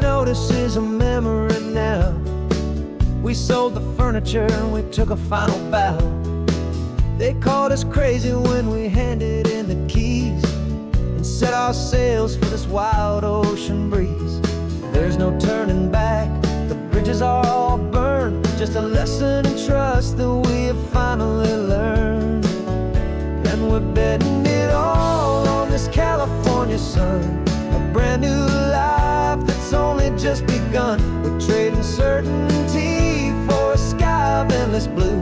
Speaker 3: Notice is a memory now. We sold the furniture and we took a final bow. They called us crazy when we handed in the keys and set our sails for this wild ocean breeze. There's no turning back, the bridges are all burned, just a lesson in trust that we have finally learned. And we're betting it all on this California sun, a brand new life that's only just begun. We're trading certainty for a sky of endless blue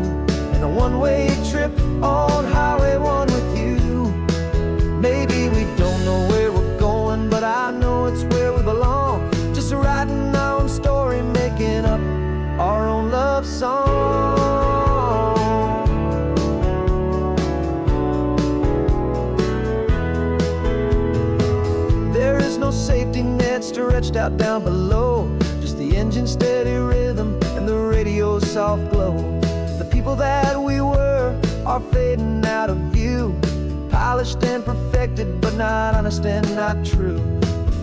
Speaker 3: and a one-way trip on Highway 1 with you. Maybe we don't know where we're going, but I know it's where we belong. Just writing our own story, making up our own love song. There is no safety net stretched out down below, just the engine's steady rhythm and the radio's soft glow. The people that we were are fading out of view, polished and perfected, but not honest and not true.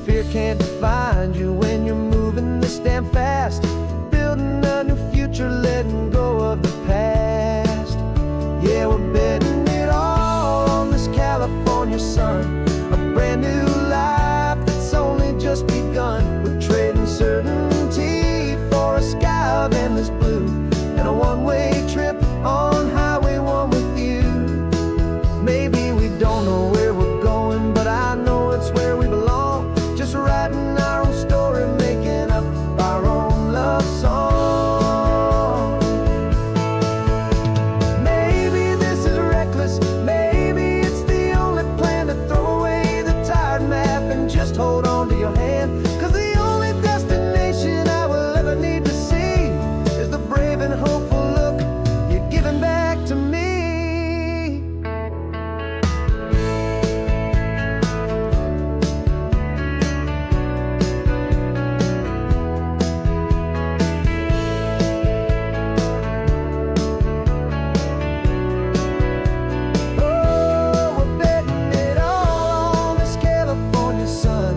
Speaker 3: Fear can't define you when you're moving this damn fast, building a new future, letting go of the past. Yeah, we're betting it all on this California sun, a brand new life that's only just begun. We're trading certainty for a sky of endless blue and a one-way trip on Highway 1 with you. Maybe we don't know where we're going, but I know it's where we belong. Just writing our own story, making up our own love song. Maybe this is reckless, maybe it's the only plan to throw away the tired map and just hold on to your hand. 'Cause the only destination I will ever need to see is the brave and hopeful look you're giving back to me. Oh, we're betting it all on this California sun,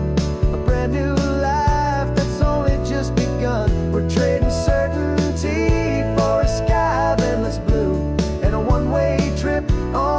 Speaker 3: a brand new life that's only just begun. We're trading certainty for a sky of endless blue and a one-way trip on